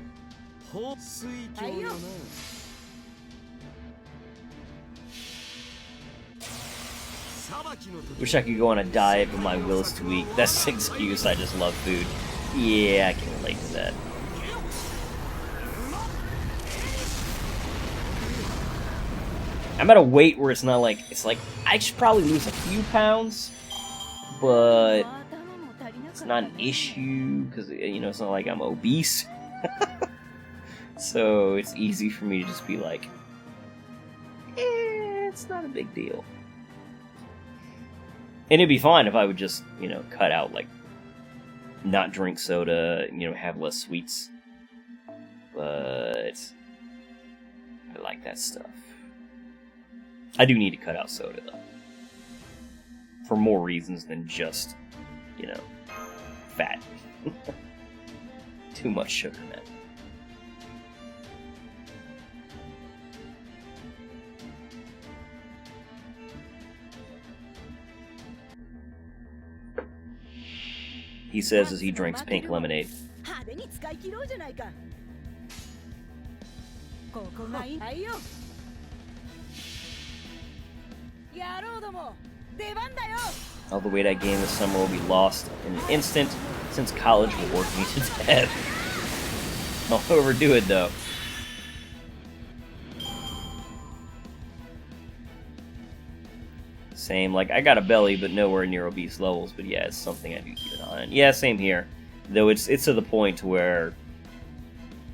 Wish I could go on a diet, but my will is too weak. That's an excuse, I just love food. Yeah, I can relate to that. I'm at a weight where it's not like, it's like, I should probably lose a few pounds, but it's not an issue, because, you know, it's not like I'm obese. So it's easy for me to just be like, it's not a big deal. And it'd be fine if I would just, you know, cut out, like, not drink soda, you know, have less sweets. But I like that stuff. I do need to cut out soda, though. For more reasons than just, you know, fat. Too much sugar, man. He says as he drinks pink lemonade. All the weight I gained this summer will be lost in an instant, since college will work me to death. Don't overdo it, though. Same, like, I got a belly, but nowhere near obese levels, but yeah, it's something I do keep an eye on. Yeah, same here. Though it's to the point where,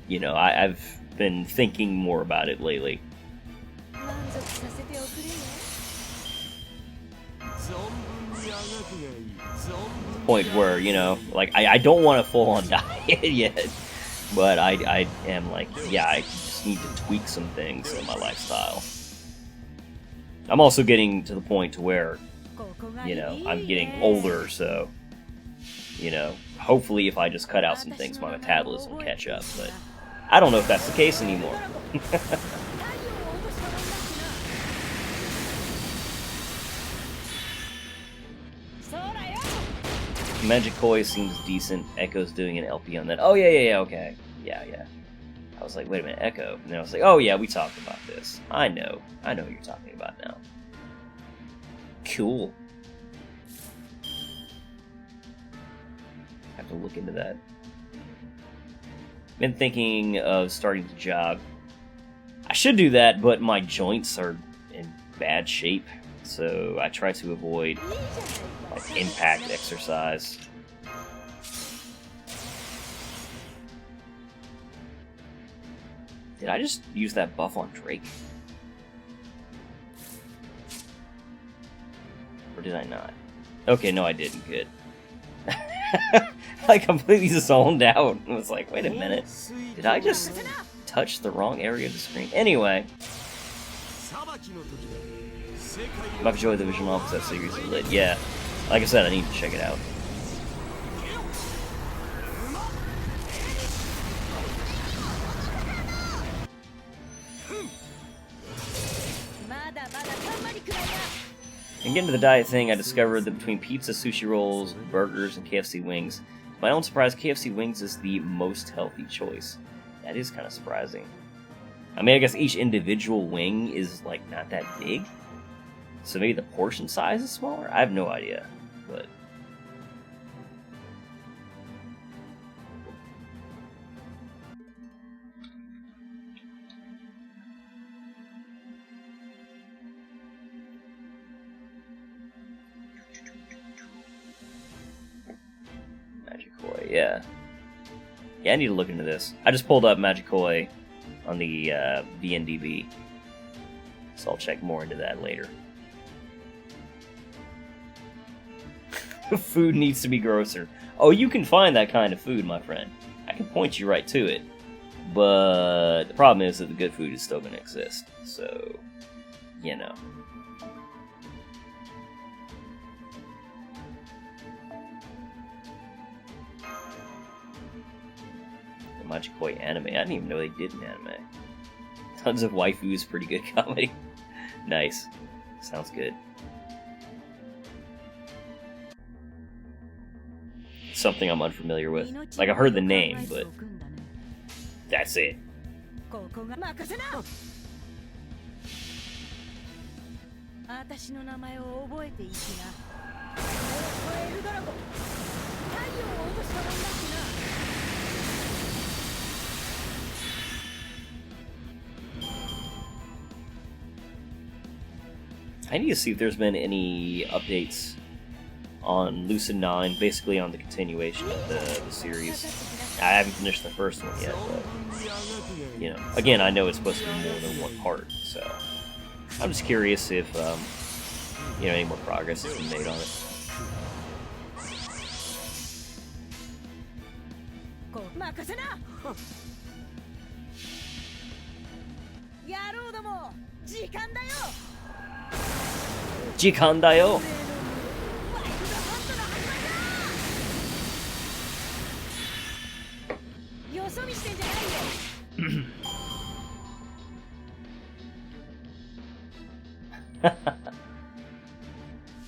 you know, I've been thinking more about it lately. Point where, you know, like, I don't want a full-on diet yet, but I am like, yeah, I just need to tweak some things in my lifestyle. I'm also getting to the point to where, you know, I'm getting older, so, you know, hopefully if I just cut out some things, my metabolism will catch up, but I don't know if that's the case anymore. Magic Koi seems decent. Echo's doing an LP on that. Oh, yeah, okay. Yeah. I was like, wait a minute, Echo. And then I was like, oh yeah, we talked about this. I know what you're talking about now. Cool. Have to look into that. Been thinking of starting to jog. I should do that, but my joints are in bad shape, so I try to avoid like, impact exercise. Did I just use that buff on Drake? Or did I not? Okay, no I didn't. Good. I completely zoned out. I was like, wait a minute. Did I just touch the wrong area of the screen? Anyway. I've enjoyed the visual novels that series is lit. Yeah. Like I said, I need to check it out. And getting to the diet thing, I discovered that between pizza, sushi rolls, burgers, and KFC wings, to my own surprise, KFC wings is the most healthy choice. That is kind of surprising. I mean, I guess each individual wing is, like, not that big. So maybe the portion size is smaller? I have no idea, but... Yeah. Yeah, I need to look into this. I just pulled up Magicoi on the VNDB, so I'll check more into that later. Food needs to be grosser. Oh, you can find that kind of food, my friend. I can point you right to it. But the problem is that the good food is still going to exist. So, you know. Magicoi anime. I didn't even know they did an anime. Tons of waifus, pretty good comedy. Nice. Sounds good. Something I'm unfamiliar with. Like, I've heard the name, but that's it. I need to see if there's been any updates on Lucid 9, basically on the continuation of the series. I haven't finished the first one yet, but, you know, again, I know it's supposed to be more than one part, so I'm just curious if, you know, any more progress has been made on it. Jikan da yo! I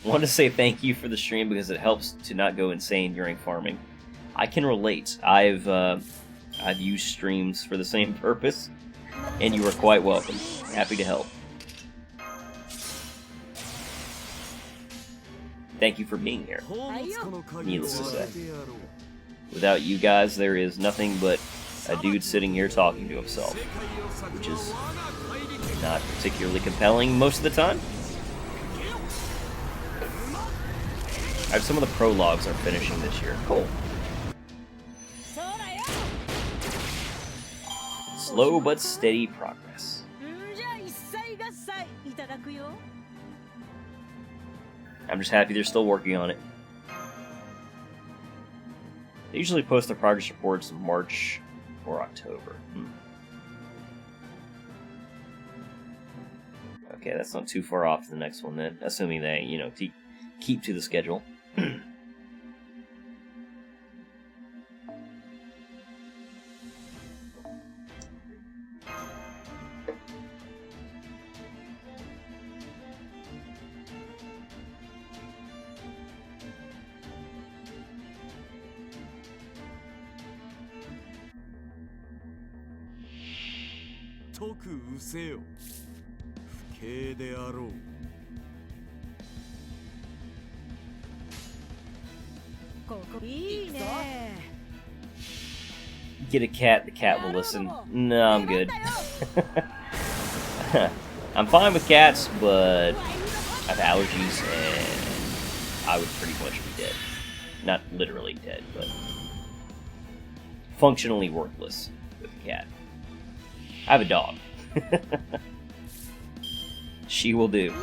want to say thank you for the stream because it helps to not go insane during farming. I can relate. I've used streams for the same purpose, and you are quite welcome. Happy to help. Thank you for being here. Needless to say. Without you guys, there is nothing but a dude sitting here talking to himself, which is not particularly compelling most of the time. Some of the prologues are finishing this year. Cool. Slow but steady progress. I'm just happy they're still working on it. They usually post their progress reports in March or October. Okay, that's not too far off to the next one then, assuming they, you know, keep to the schedule. Get a cat, the cat will listen. No, I'm good. I'm fine with cats, but I have allergies, and I would pretty much be dead. Not literally dead, but functionally worthless with a cat. I have a dog. She will do.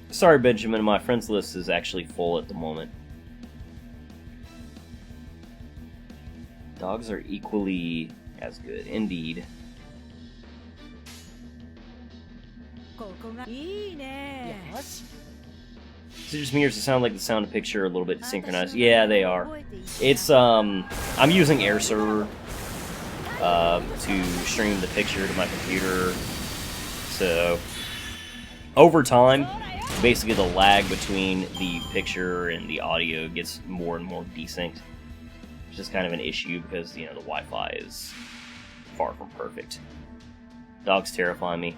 Sorry, Benjamin, my friends list is actually full at the moment. Dogs are equally as good, indeed. Is it just me, or does it sound like the sound and picture are a little bit synchronized? Yeah, they are. It's, I'm using Air Server to stream the picture to my computer. So, over time, basically the lag between the picture and the audio gets more and more desynced. Which is kind of an issue because, you know, the Wi-Fi is far from perfect. Dogs terrify me.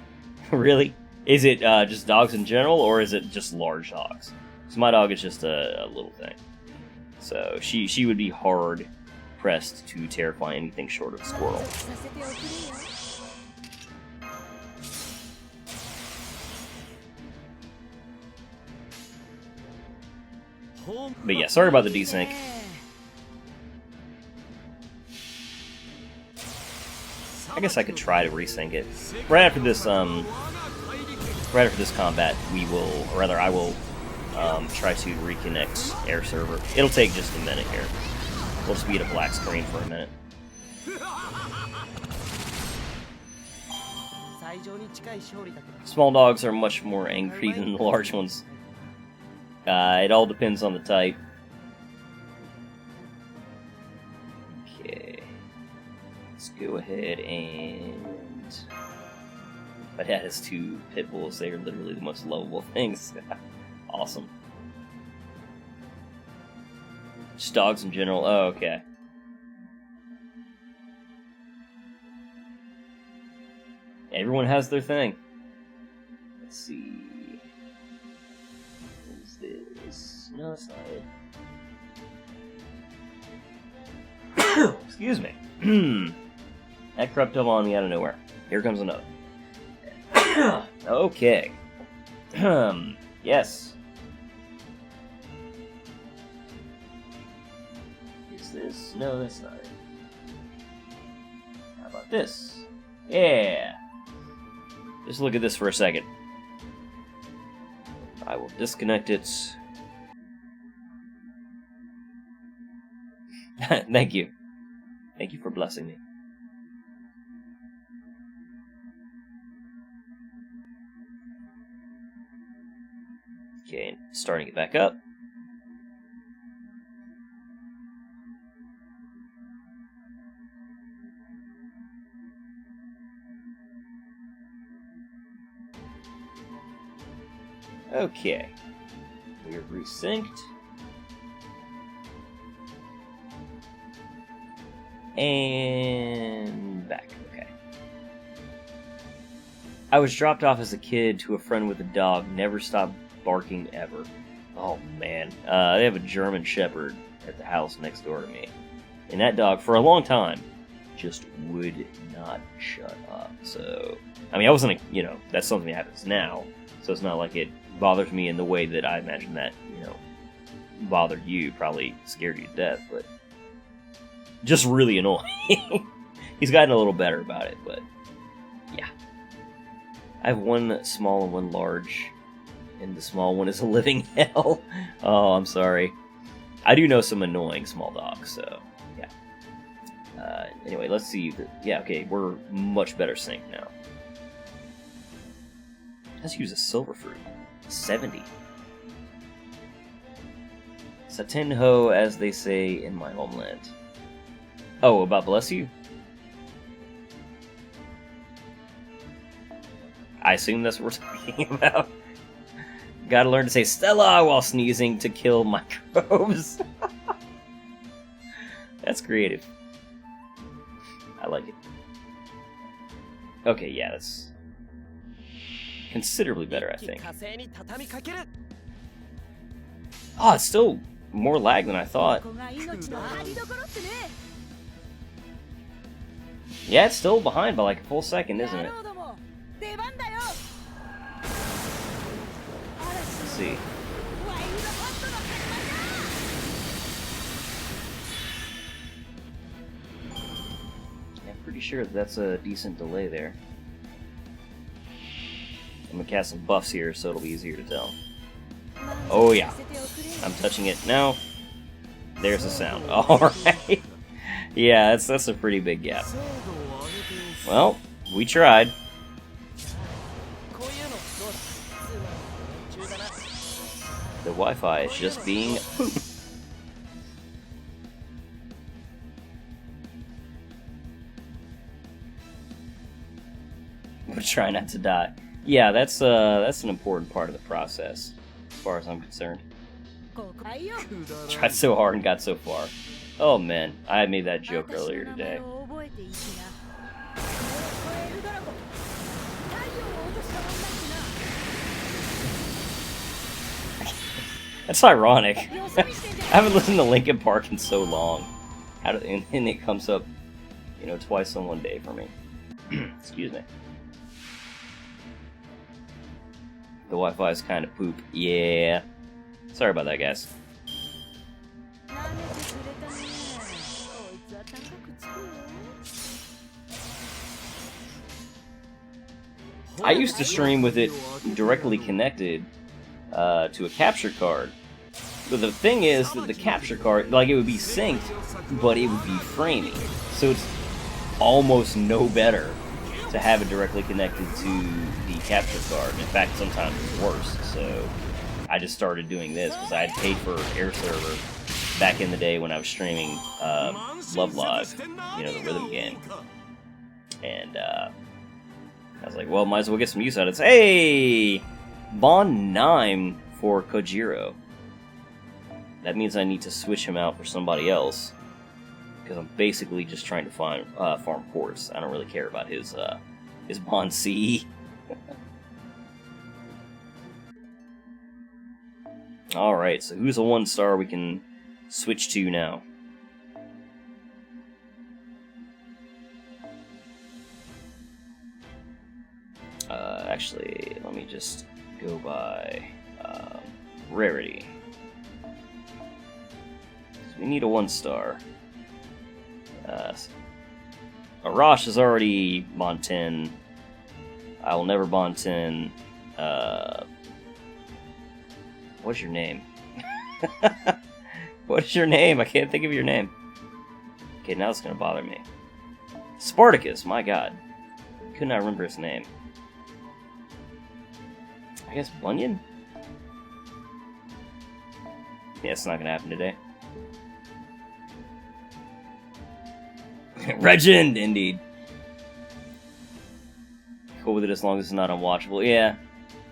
Really? Is it just dogs in general, or is it just large dogs? So my dog is just a little thing. So she would be hard pressed to terrify anything short of a squirrel. But yeah, sorry about the desync. I guess I could try to resync it. Right after this combat, we will, or rather I will, try to reconnect Air Server. It'll take just a minute here. We'll just be at a black screen for a minute. Small dogs are much more angry than the large ones. It all depends on the type. Okay. Let's go ahead and... My dad has 2 pit bulls. They are literally the most lovable things. Awesome. Just dogs in general. Oh, okay. Everyone has their thing. Let's see. What is this? No, that's not it. Excuse me. That crept up on me out of nowhere. Here comes another. Okay. Yes. Is this? No, that's not it. How about this? Yeah. Just look at this for a second. I will disconnect it. Thank you. Thank you for blessing me. Okay, starting it back up. Okay, we're resynced. And back, okay. I was dropped off as a kid to a friend with a dog, never stopped barking ever. Oh man, they have a German Shepherd at the house next door to me. And that dog, for a long time, just would not shut up. So, I mean, I wasn't, that's something that happens now. So it's not like it bothers me in the way that I imagine that, bothered you, probably scared you to death, but just really annoying. He's gotten a little better about it, but yeah. I have one small and one large, and the small one is a living hell. Oh, I'm sorry. I do know some annoying small dogs, so yeah. Anyway, let's see. Yeah, okay, we're much better synced now. Let's use a silver fruit. 70. Satenho, as they say in my homeland. Oh, about bless you? I assume that's what we're talking about. Gotta learn to say Stella while sneezing to kill microbes. That's creative. I like it. Okay, yeah, that's considerably better, I think. Oh, it's still more lag than I thought. Yeah, it's still behind by like a full second, isn't it? Let's see. Yeah, I'm pretty sure that's a decent delay there. I'm gonna cast some buffs here so it'll be easier to tell. Oh yeah, I'm touching it now. There's the sound. Alright. Yeah, that's a pretty big gap. Well, we tried. The Wi-Fi is just being poop. We're trying not to die. Yeah, that's an important part of the process, as far as I'm concerned. Tried so hard and got so far. Oh man, I made that joke earlier today. That's ironic. I haven't listened to Linkin Park in so long. And it comes up, you know, twice in one day for me. Excuse me. The Wi-Fi is kind of poop. Yeah. Sorry about that, guys. I used to stream with it directly connected to a capture card. But the thing is that the capture card, like, it would be synced, but it would be framing. So it's almost no better to have it directly connected to the capture card. In fact, sometimes it's worse. So I just started doing this because I had paid for Air Server back in the day when I was streaming Love Live, you know, the rhythm game. And I was like, well, might as well get some use out of this. Hey! Bond 9 for Kojiro. That means I need to switch him out for somebody else. Because I'm basically just trying to farm ports. I don't really care about his Bond C. Alright, so who's a 1-star we can switch to now? Actually, let me just go by rarity. So we need a 1-star. Arash is already Bond 10. I will never Bond 10. What's your name? What's your name? I can't think of your name. Okay, now it's gonna bother me. Spartacus, my god. Could not remember his name. I guess Bunyan? Yeah, it's not gonna happen today. Regend, indeed. Cool with it as long as it's not unwatchable. Yeah,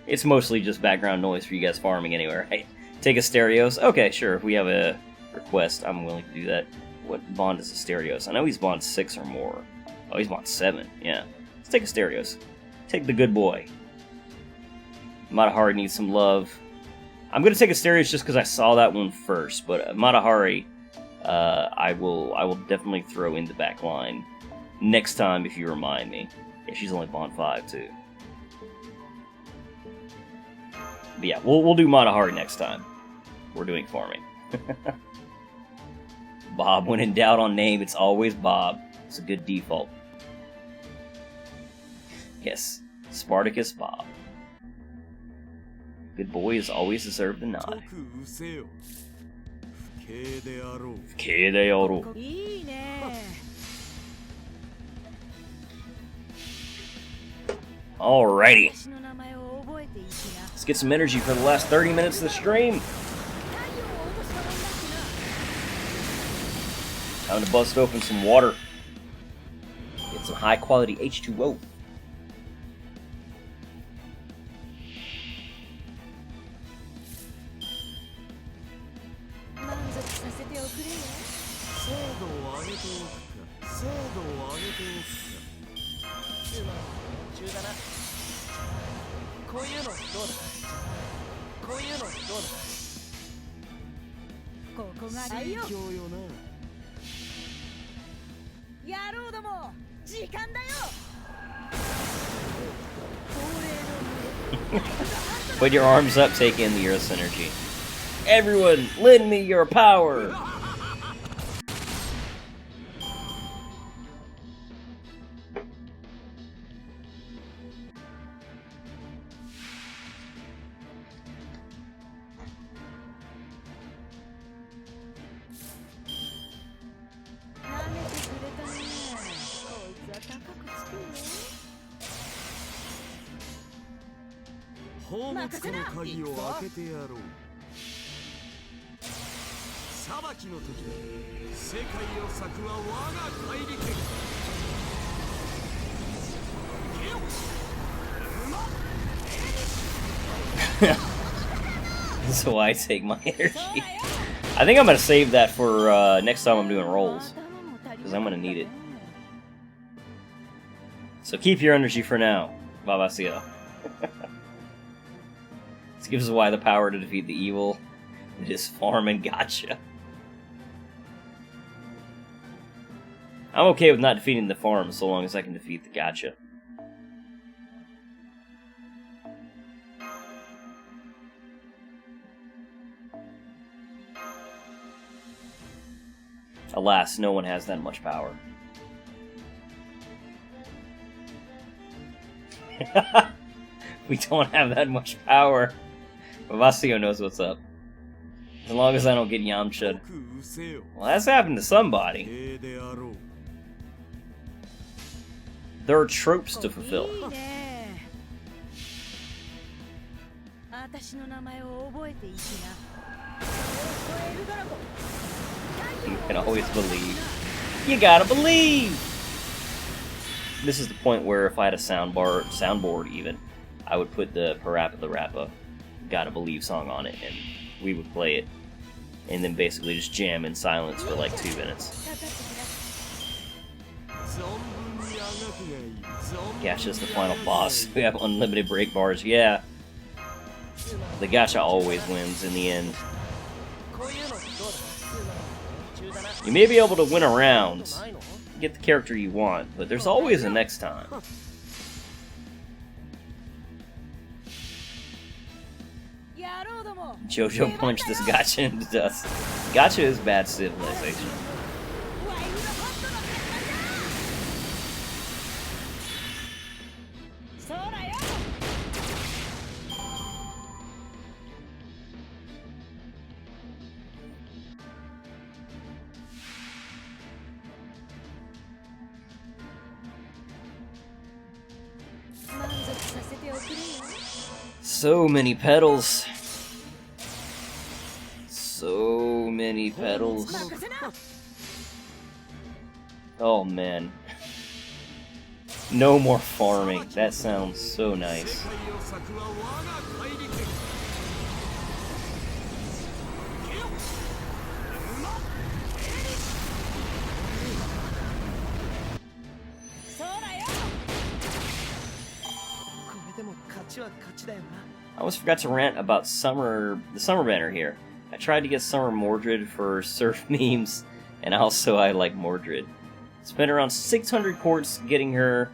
it's mostly just background noise for you guys farming anyway, right? Take a Asterios? Okay, sure. If we have a request, I'm willing to do that. What Bond is Asterios? I know he's Bond 6 or more. Oh, he's Bond 7. Yeah. Let's take Asterios. Take the good boy. Matahari needs some love. I'm gonna take Asterios just because I saw that one first, but Matahari, I will definitely throw in the back line next time if you remind me. Yeah, she's only Bond 5 too. But yeah, we'll do Matahari next time. We're doing farming. Bob, when in doubt on name, it's always Bob. It's a good default. Yes, Spartacus Bob. Good boys always deserve the nod. Alrighty. Let's get some energy for the last 30 minutes of the stream. Time to bust open some water. Get some high quality H2O. Put your arms up, take in the Earth's energy. Everyone, lend me your power! So I take my energy. I think I'm gonna save that for next time I'm doing rolls, because I'm gonna need it. So keep your energy for now, Babasio. This gives Zwei the power to defeat the evil. It is farm and gotcha. I'm okay with not defeating the farm so long as I can defeat the gotcha. Alas, no one has that much power. We don't have that much power. Babasio knows what's up. As long as I don't get Yamcha'd. Well, that's happened to somebody. There are tropes to fulfill. You can always believe. You gotta believe! This is the point where if I had a soundboard even, I would put the Parappa the Rappa Gotta Believe song on it, and we would play it, and then basically just jam in silence for like 2 minutes. Gacha's the final boss. We have unlimited break bars, yeah. The gacha always wins in the end. You may be able to win around, get the character you want, but there's always a next time. Jojo punched this gacha into dust. Gacha is bad civilization. So many petals. So many petals. Oh man. No more farming. That sounds so nice. I almost forgot to rant about the summer banner here. I tried to get Summer Mordred for surf memes, and also I like Mordred. Spent around 600 quartz getting her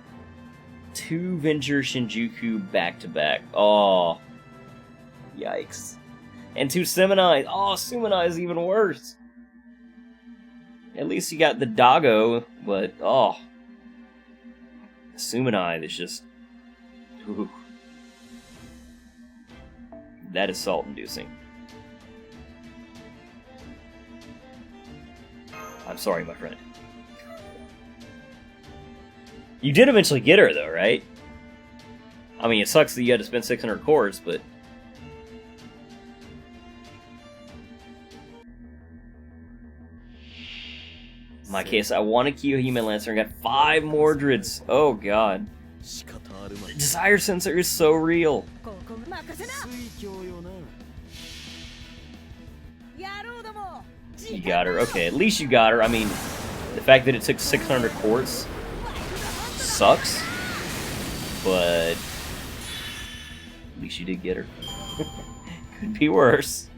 2 Venger Shinjuku back-to-back. Oh, yikes. And 2 Sumonai. Oh, Sumonai is even worse. At least you got the Doggo, but oh. Sumonai is just... Ooh. That is salt-inducing. I'm sorry, my friend. You did eventually get her, though, right? I mean, it sucks that you had to spend 600 cores, but... In my case, I won a Kiyohime Lancer and got 5 Mordreds. Oh, God. The desire sensor is so real. You got her. Okay, at least you got her. I mean, the fact that it took 600 quartz sucks. but at least you did get her. Could be worse.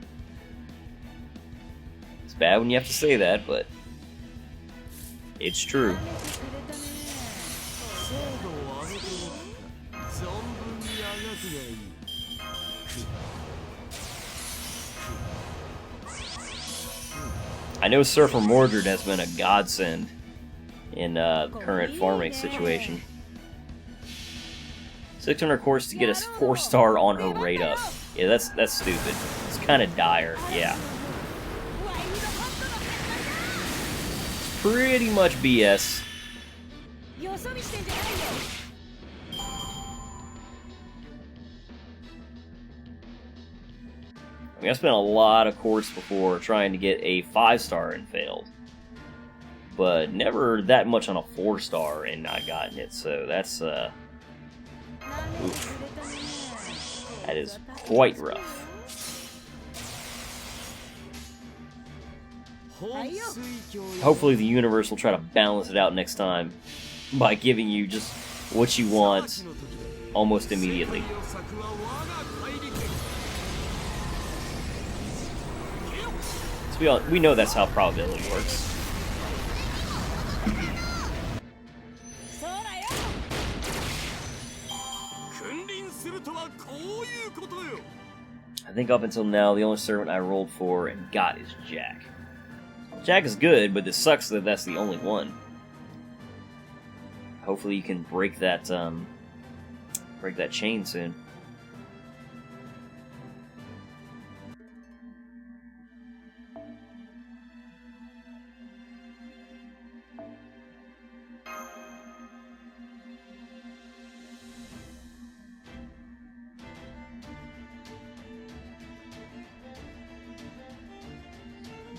It's bad when you have to say that, but it's true. I know Surfer Mordred has been a godsend in the current farming situation. 600 course to get a 4-star on her rate up. Yeah, that's stupid. It's kind of dire, yeah. Pretty much BS. I mean, I spent a lot of courts before trying to get a 5-star and failed. But never that much on a 4-star and not gotten it, so that's, oof. That is quite rough. Hopefully the universe will try to balance it out next time by giving you just what you want almost immediately. So we know that's how probability works. I think up until now, the only servant I rolled for and got is Jack. Jack is good, but it sucks that that's the only one. Hopefully you can break that chain soon.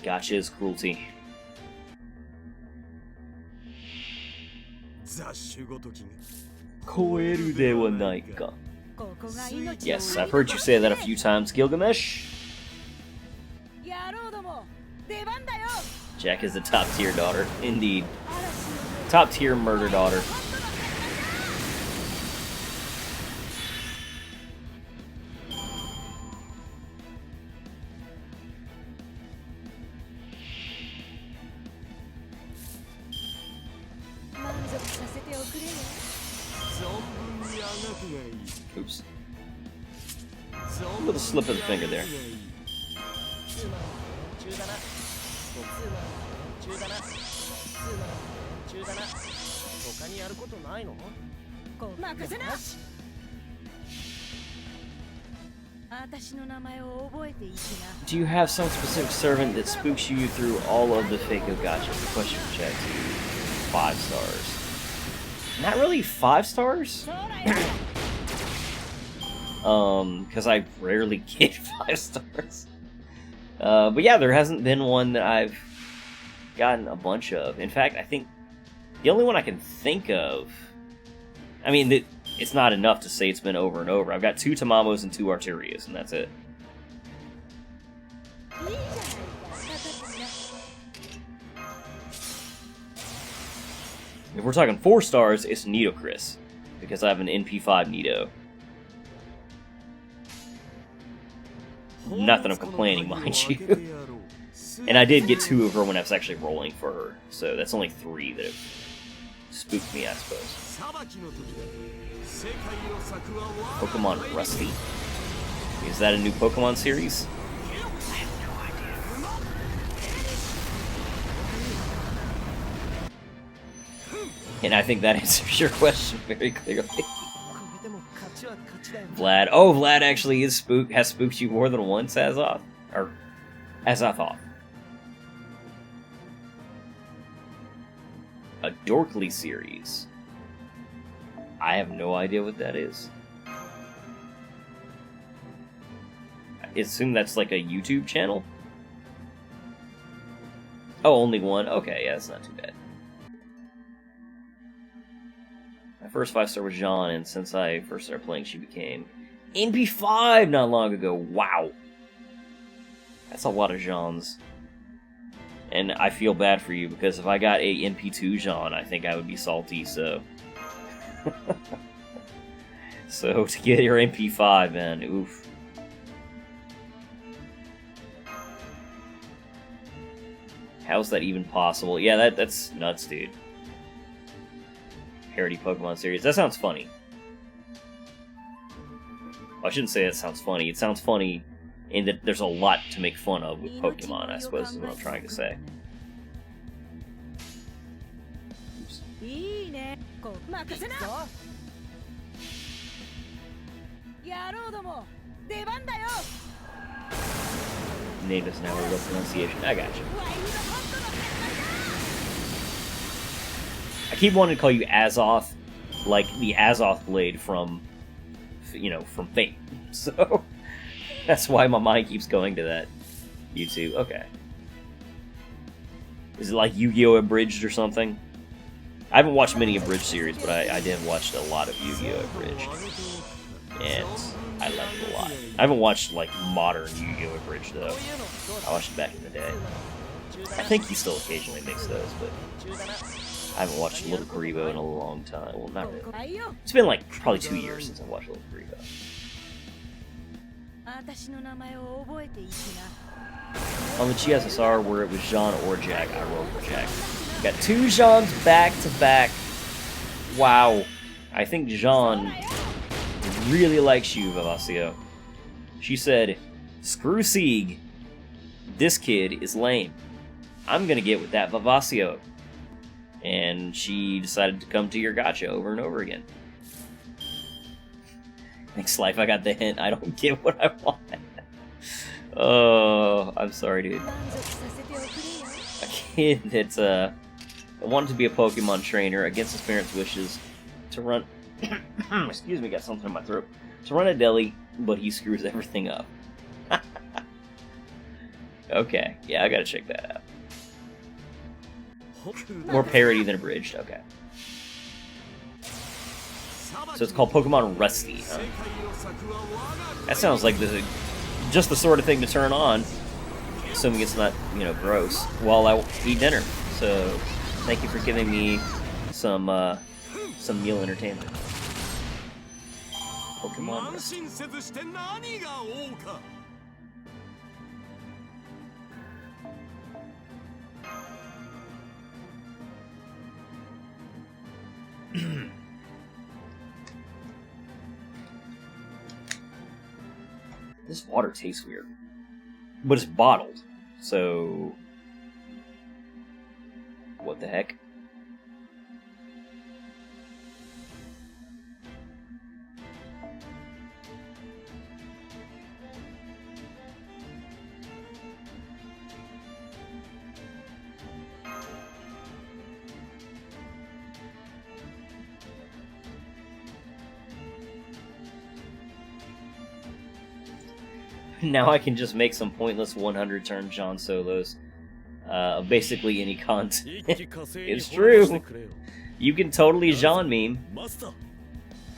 Gotcha is cruelty. Koeru de wa nai ka. Yes, I've heard you say that a few times, Gilgamesh. Jack is a top-tier daughter, indeed. Top-tier murder daughter. Oops. A little slip of the finger there. Do you have some specific servant that spooks you through all of the fake gotcha? Question check. 5 stars. Not really 5 stars? Because I rarely get 5 stars. But yeah, there hasn't been one that I've gotten a bunch of. In fact, I think the only one I can think of... I mean, it's not enough to say it's been over and over. I've got 2 Tamamos and 2 Arterias, and that's it. If we're talking 4 stars, it's Nitocris, because I have an NP5 Nito. Not that I'm complaining, mind you. And I did get 2 of her when I was actually rolling for her, so that's only 3 that have spooked me, I suppose. Pokemon Rusty. Is that a new Pokemon series? And I think that answers your question very clearly. Vlad. Oh, Vlad actually has spooked you more than once, Azoth? Or, Azathoth. A Dorkly series. I have no idea what that is. I assume that's like a YouTube channel? Oh, only one? Okay, yeah, that's not too bad. My first 5-star was Jean, and since I first started playing, she became NP5 not long ago. Wow. That's a lot of Jeans. And I feel bad for you, because if I got a NP2 Jean, I think I would be salty, so... So to get your MP5, man, oof. How's that even possible? Yeah, that's nuts, dude. Parody Pokemon series. That sounds funny. Well, I shouldn't say that sounds funny. It sounds funny in that there's a lot to make fun of with Pokemon, I suppose is what I'm trying to say. Oops. Name doesn't have a real pronunciation. I got you. I keep wanting to call you Azoth, like the Azoth blade from, you know, from Fate. So that's why my mind keeps going to that. YouTube, okay. Is it like Yu-Gi-Oh! Abridged or something? I haven't watched many Abridged series, but I did watch a lot of Yu-Gi-Oh! Abridged. And I liked it a lot. I haven't watched, like, modern Yu-Gi-Oh! Abridged, though. I watched it back in the day. I think he still occasionally makes those, but I haven't watched Little Karibo in a long time. Well, not really. It's been, like, probably 2 years since I watched Little Karibo. On the GSSR, where it was Jean or Jack, I rolled for Jack. Got 2 Jeans back to back. Wow. I think Jean really likes you, Vivasio. She said, "Screw Sieg. This kid is lame. I'm gonna get with that Vivasio." And she decided to come to your gacha over and over again. Thanks, Life. I got the hint. I don't get what I want. Oh, I'm sorry, dude. A kid that's wanted to be a Pokemon trainer against his parents' wishes to run. Excuse me, got something in my throat. To run a deli, but he screws everything up. Okay, yeah, I gotta check that out. More parody than abridged. Okay. So it's called Pokemon Rusty, huh? That sounds like just the sort of thing to turn on, assuming it's not, you know, gross, while I eat dinner. So, thank you for giving me some meal entertainment. Pokemon Rusty. This water tastes weird. But it's bottled, so... What the heck? Now I can just make some pointless 100-turn John solos. Basically any content. It's true. You can totally Jean meme.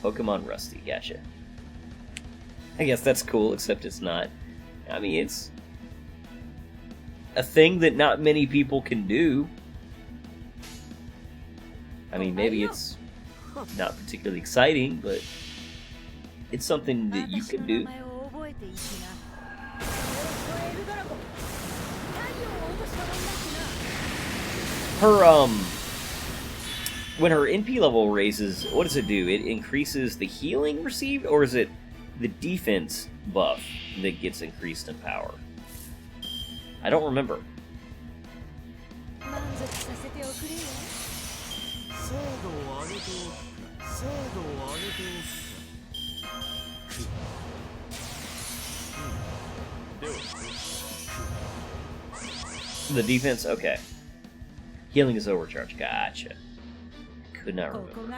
Pokemon Rusty, gotcha. I guess that's cool, except it's not. I mean, it's a thing that not many people can do. I mean, maybe it's not particularly exciting, but it's something that you can do. Her, when her NP level raises, what does it do? It increases the healing received, or is it the defense buff that gets increased in power? I don't remember. The defense? Okay. Healing is overcharged. Gotcha. Could not remember.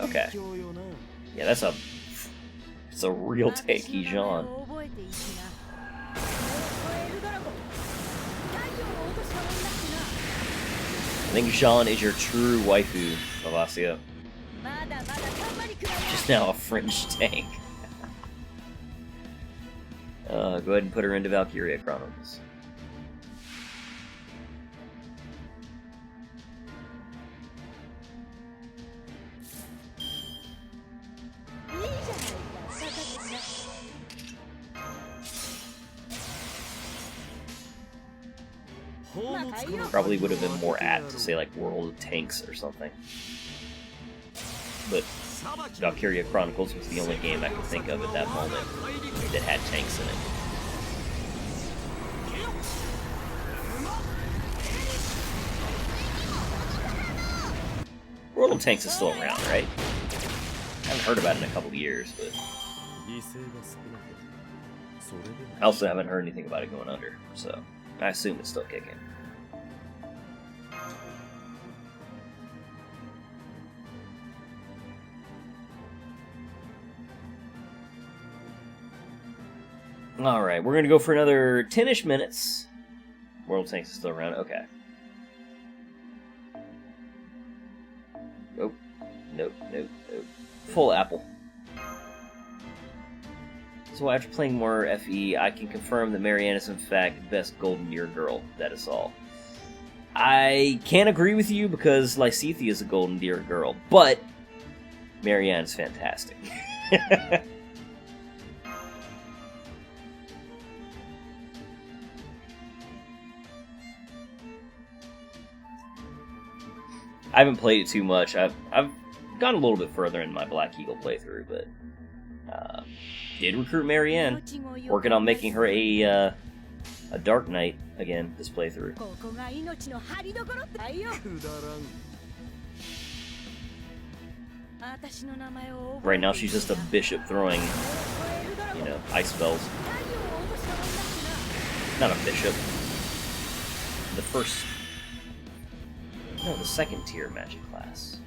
Okay. Yeah, that's a real takey Jean. I think Jean is your true waifu, Vivasio. Just now a fringe tank. Go ahead and put her into Valkyria Chronicles. Probably would have been more apt to say like World of Tanks or something. But Valkyria Chronicles was the only game I could think of at that moment that had tanks in it. World of Tanks is still around, right? I haven't heard about it in a couple of years, but I also haven't heard anything about it going under, so I assume it's still kicking. Alright, we're going to go for another 10-ish minutes. World of Tanks is still around, okay. Nope, nope, nope, nope. Full apple. So after playing more FE, I can confirm that Marianne is in fact the best Golden Deer girl. That is all. I can't agree with you because Lysithea is a Golden Deer girl, but Marianne is fantastic. I haven't played it too much. I've gone a little bit further in my Black Eagle playthrough, but did recruit Marianne. Working on making her a Dark Knight again this playthrough. Right now she's just a bishop throwing, you know, ice spells. Not a bishop. The second tier magic class.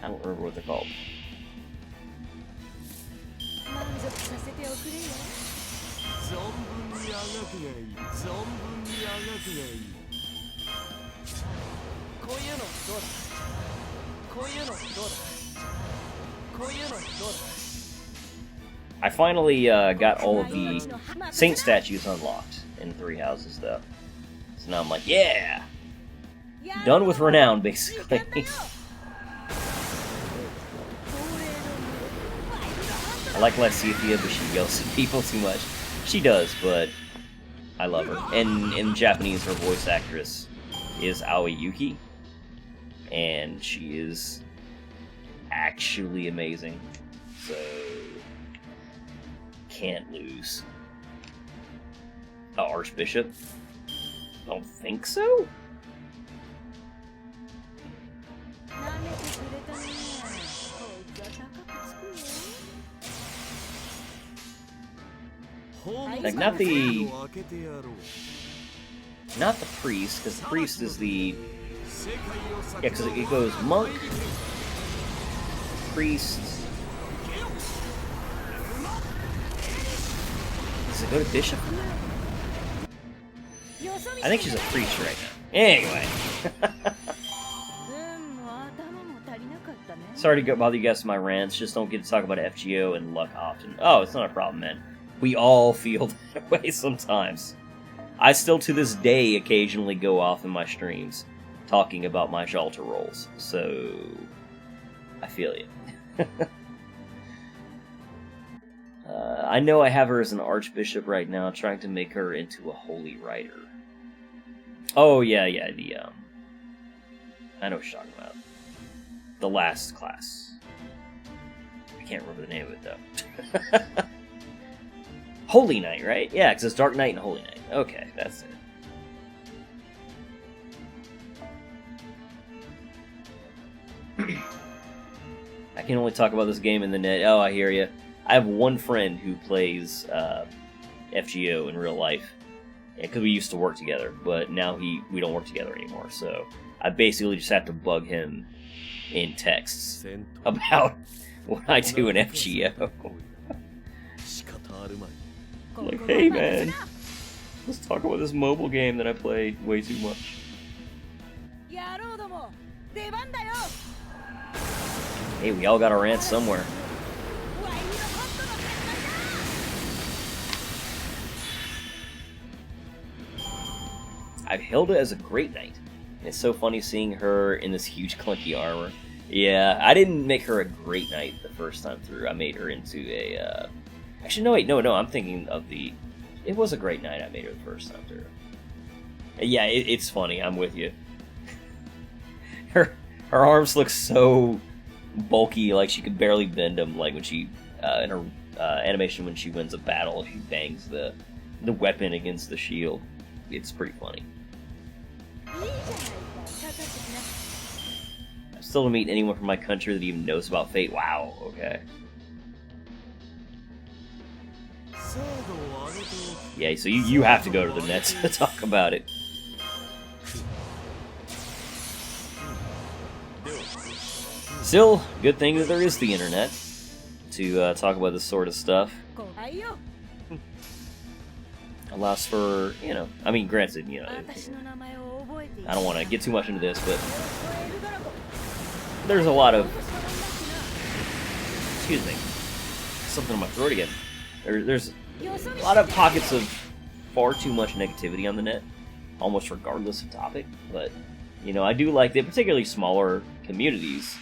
I don't remember what they're called. I finally got all of the saint statues unlocked in 3 houses, though. So now I'm like, yeah! Done with renown, basically. I like Lysithea, but she yells at people too much. She does, but I love her. And in Japanese, her voice actress is Aoi Yuki, and she is actually amazing. So can't lose. The Archbishop? Don't think so? Like, not the priest, because the priest is the... Yeah, because it goes monk, priest... Does it go to bishop? I think she's a priest right now. Anyway. Sorry to bother you guys with my rants, just don't get to talk about FGO and luck often. Oh, it's not a problem, man. We all feel that way sometimes. I still, to this day, occasionally go off in my streams talking about my Jalta rolls, so I feel you. I know I have her as an archbishop right now, trying to make her into a holy rider. Oh, yeah, I know what you're talking about. The last class. I can't remember the name of it, though. Holy Knight, right? Yeah, because it's Dark Knight and Holy Knight. Okay, that's it. I can only talk about this game in the net. Oh, I hear you. I have one friend who plays FGO in real life, because we used to work together, but now we don't work together anymore, so I basically just have to bug him in texts about what I do in FGO. Like, hey man, let's talk about this mobile game that I played way too much. Hey, we all got our rants somewhere. I've Hilda as a Great Knight. It's so funny seeing her in this huge clunky armor. Yeah, I didn't make her a Great Knight the first time through. I made her into a... Actually, no, wait, no, I'm thinking of the... It was a Great Knight I made her the first time through. Yeah, it's funny. I'm with you. Her arms look so bulky, like she could barely bend them. Like when she in her animation when she wins a battle, she bangs the weapon against the shield. It's pretty funny. I still don't meet anyone from my country that even knows about Fate. Wow. Okay. Yeah, so you have to go to the nets to talk about it. Still, good thing that there is the internet to talk about this sort of stuff. Allows for, you know, I mean, granted, you know, I don't want to get too much into this, but there's a lot of, excuse me, something in my throat again. There's a lot of pockets of far too much negativity on the net, almost regardless of topic, but, you know, I do like that, particularly smaller communities,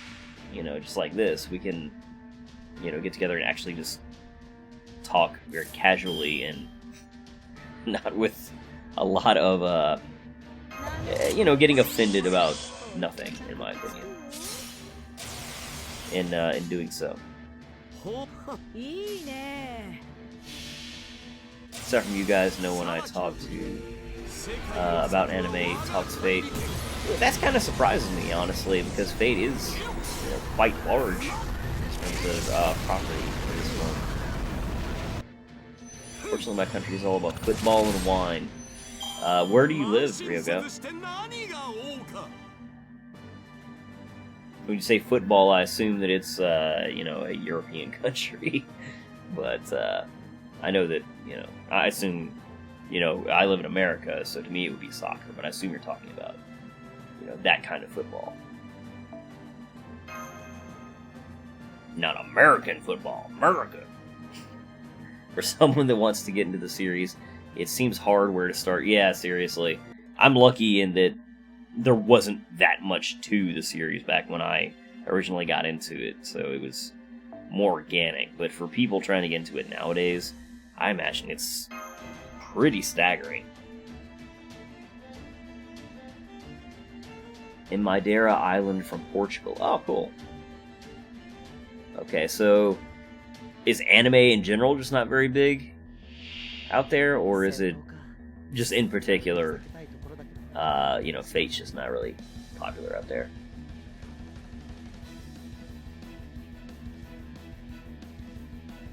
you know, just like this, we can, you know, get together and actually just talk very casually and not with a lot of, you know, getting offended about nothing, in my opinion, in doing so. Aside from you guys know when I talk to about anime, talks Fate, that's kind of surprising me, honestly, because Fate is, you know, quite large in terms of property for this one. Fortunately, my country is all about football and wine. Where do you live, Ryogo? When you say football, I assume that it's, you know, a European country. But, I know that, you know, I assume, you know, I live in America, so to me it would be soccer, but I assume you're talking about, you know, that kind of football. Not American football, America! For someone that wants to get into the series, it seems hard where to start. Yeah, seriously. I'm lucky in that there wasn't that much to the series back when I originally got into it, so it was more organic. But for people trying to get into it nowadays, I imagine it's pretty staggering. In Madeira Island from Portugal. Oh, cool. Okay, so is anime in general just not very big out there, or is it just in particular, you know, Fate's just not really popular out there?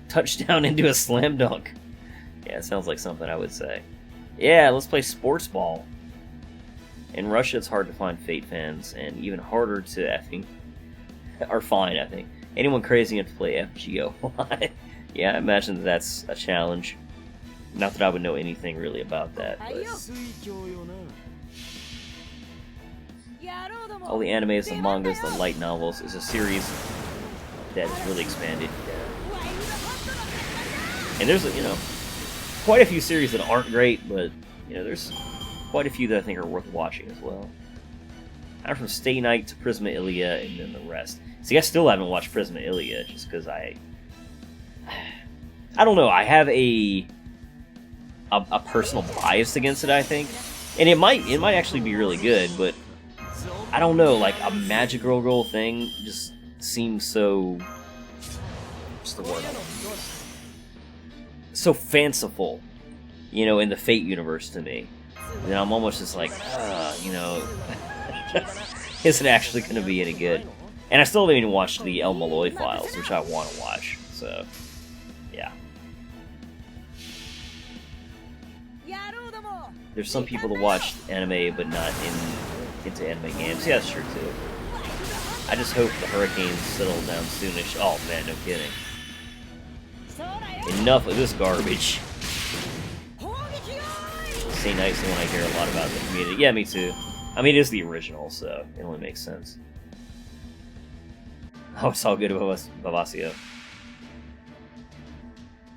Touchdown into a slam dunk. Yeah, it sounds like something I would say. Yeah, let's play sports ball. In Russia, it's hard to find Fate fans, and even harder to effing, or find, I think. Anyone crazy enough to play FGO? Yeah, I imagine that's a challenge. Not that I would know anything really about that. But all the animes, the mangas, the light novels is a series that is really expanded. And there's, you know, quite a few series that aren't great, but, you know, there's quite a few that I think are worth watching as well. I'm from Stay Night to Prisma Ilia, and then the rest. See, I still haven't watched Prisma Ilia, just because I don't know, I have a personal bias against it, I think. And it might actually be really good, but I don't know, like, a magic girl thing just seems so... what's the word? So fanciful, you know, in the Fate universe to me. And I'm almost just like, you know, is it actually going to be any good? And I still haven't even watched the El Malloy files, which I want to watch, so, yeah. There's some people that watch anime, but not into anime games. Yeah, that's true, too. I just hope the hurricanes settle down soonish. Oh, man, no kidding. Enough of this garbage. Say nice when I hear a lot about the community. Yeah, me too. I mean, it is the original, so it only makes sense. Oh, it's all good about Vavasio.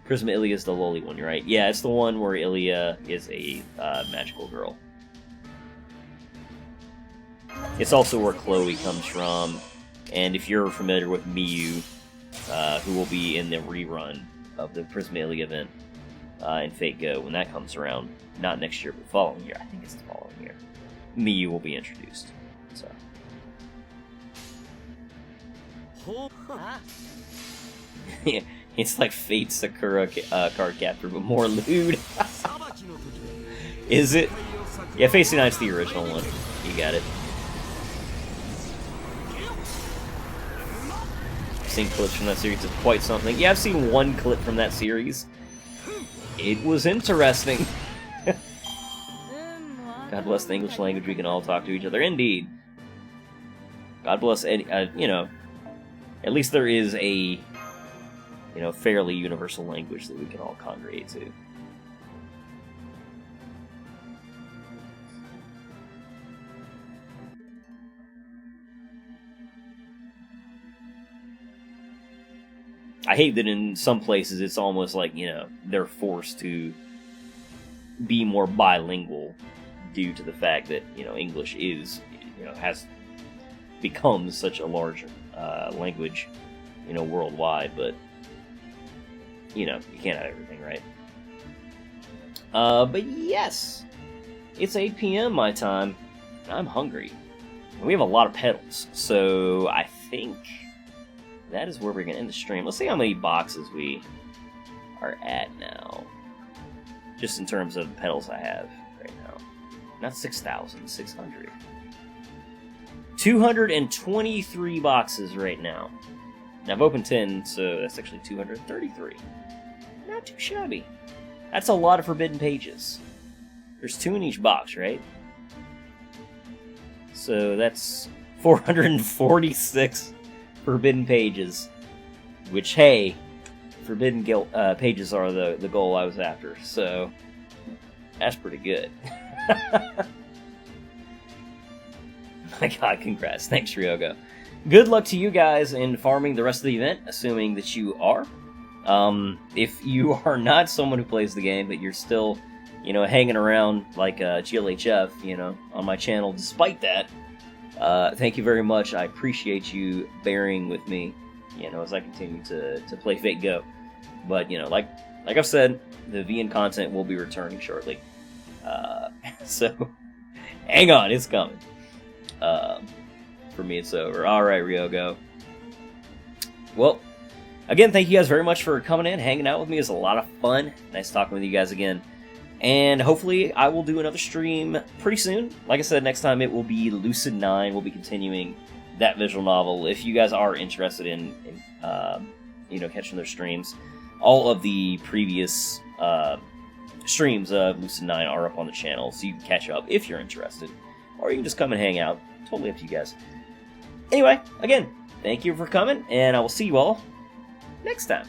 Prisma Ilia is the lowly one, you're right. Yeah, it's the one where Ilia is a magical girl. It's also where Chloe comes from, and if you're familiar with Miyu, who will be in the rerun of the Prisma Ilia event, in Fate Go when that comes around. Not next year, but the following year. I think it's the following year. Miyu will be introduced. So. It's like Fate Sakura card captor, but more lewd. Is it? Yeah, Face Unite's the original one. You got it. I've seen clips from that series. It's quite something. Yeah, I've seen one clip from that series. It was interesting. God bless the English language. We can all talk to each other. Indeed. God bless, you know, at least there is a, you know, fairly universal language that we can all congregate to. I hate that in some places it's almost like, you know, they're forced to be more bilingual due to the fact that, you know, English is, you know, has become such a large language, you know, worldwide, but, you know, you can't have everything, right? But yes, it's 8 p.m. my time, and I'm hungry. And we have a lot of petals, so I think that is where we're going to end the stream. Let's see how many boxes we are at now. Just in terms of petals I have right now. Not 6,600. 223 boxes right now. Now I've opened 10, so that's actually 233. Not too shabby. That's a lot of forbidden pages. There's 2 in each box, right? So that's 446 forbidden pages. Which, hey, forbidden pages are the goal I was after, so that's pretty good. My god, congrats. Thanks, Ryogo. Good luck to you guys in farming the rest of the event, assuming that you are. If you are not someone who plays the game, but you're still, you know, hanging around like GLHF, you know, on my channel, despite that, thank you very much. I appreciate you bearing with me, you know, as I continue to play Fate Go. But, you know, like I've said, the VN content will be returning shortly. So, hang on, it's coming. For me, it's over. Alright, Ryogo. Well, again, thank you guys very much for coming in, hanging out with me. It was a lot of fun. Nice talking with you guys again. And hopefully I will do another stream pretty soon. Like I said, next time it will be Lucid 9. We'll be continuing that visual novel. If you guys are interested in you know, catching their streams, all of the previous streams of Lucid 9 are up on the channel, so you can catch up if you're interested. Or you can just come and hang out. Totally up to you guys. Anyway, again, thank you for coming, and I will see you all next time.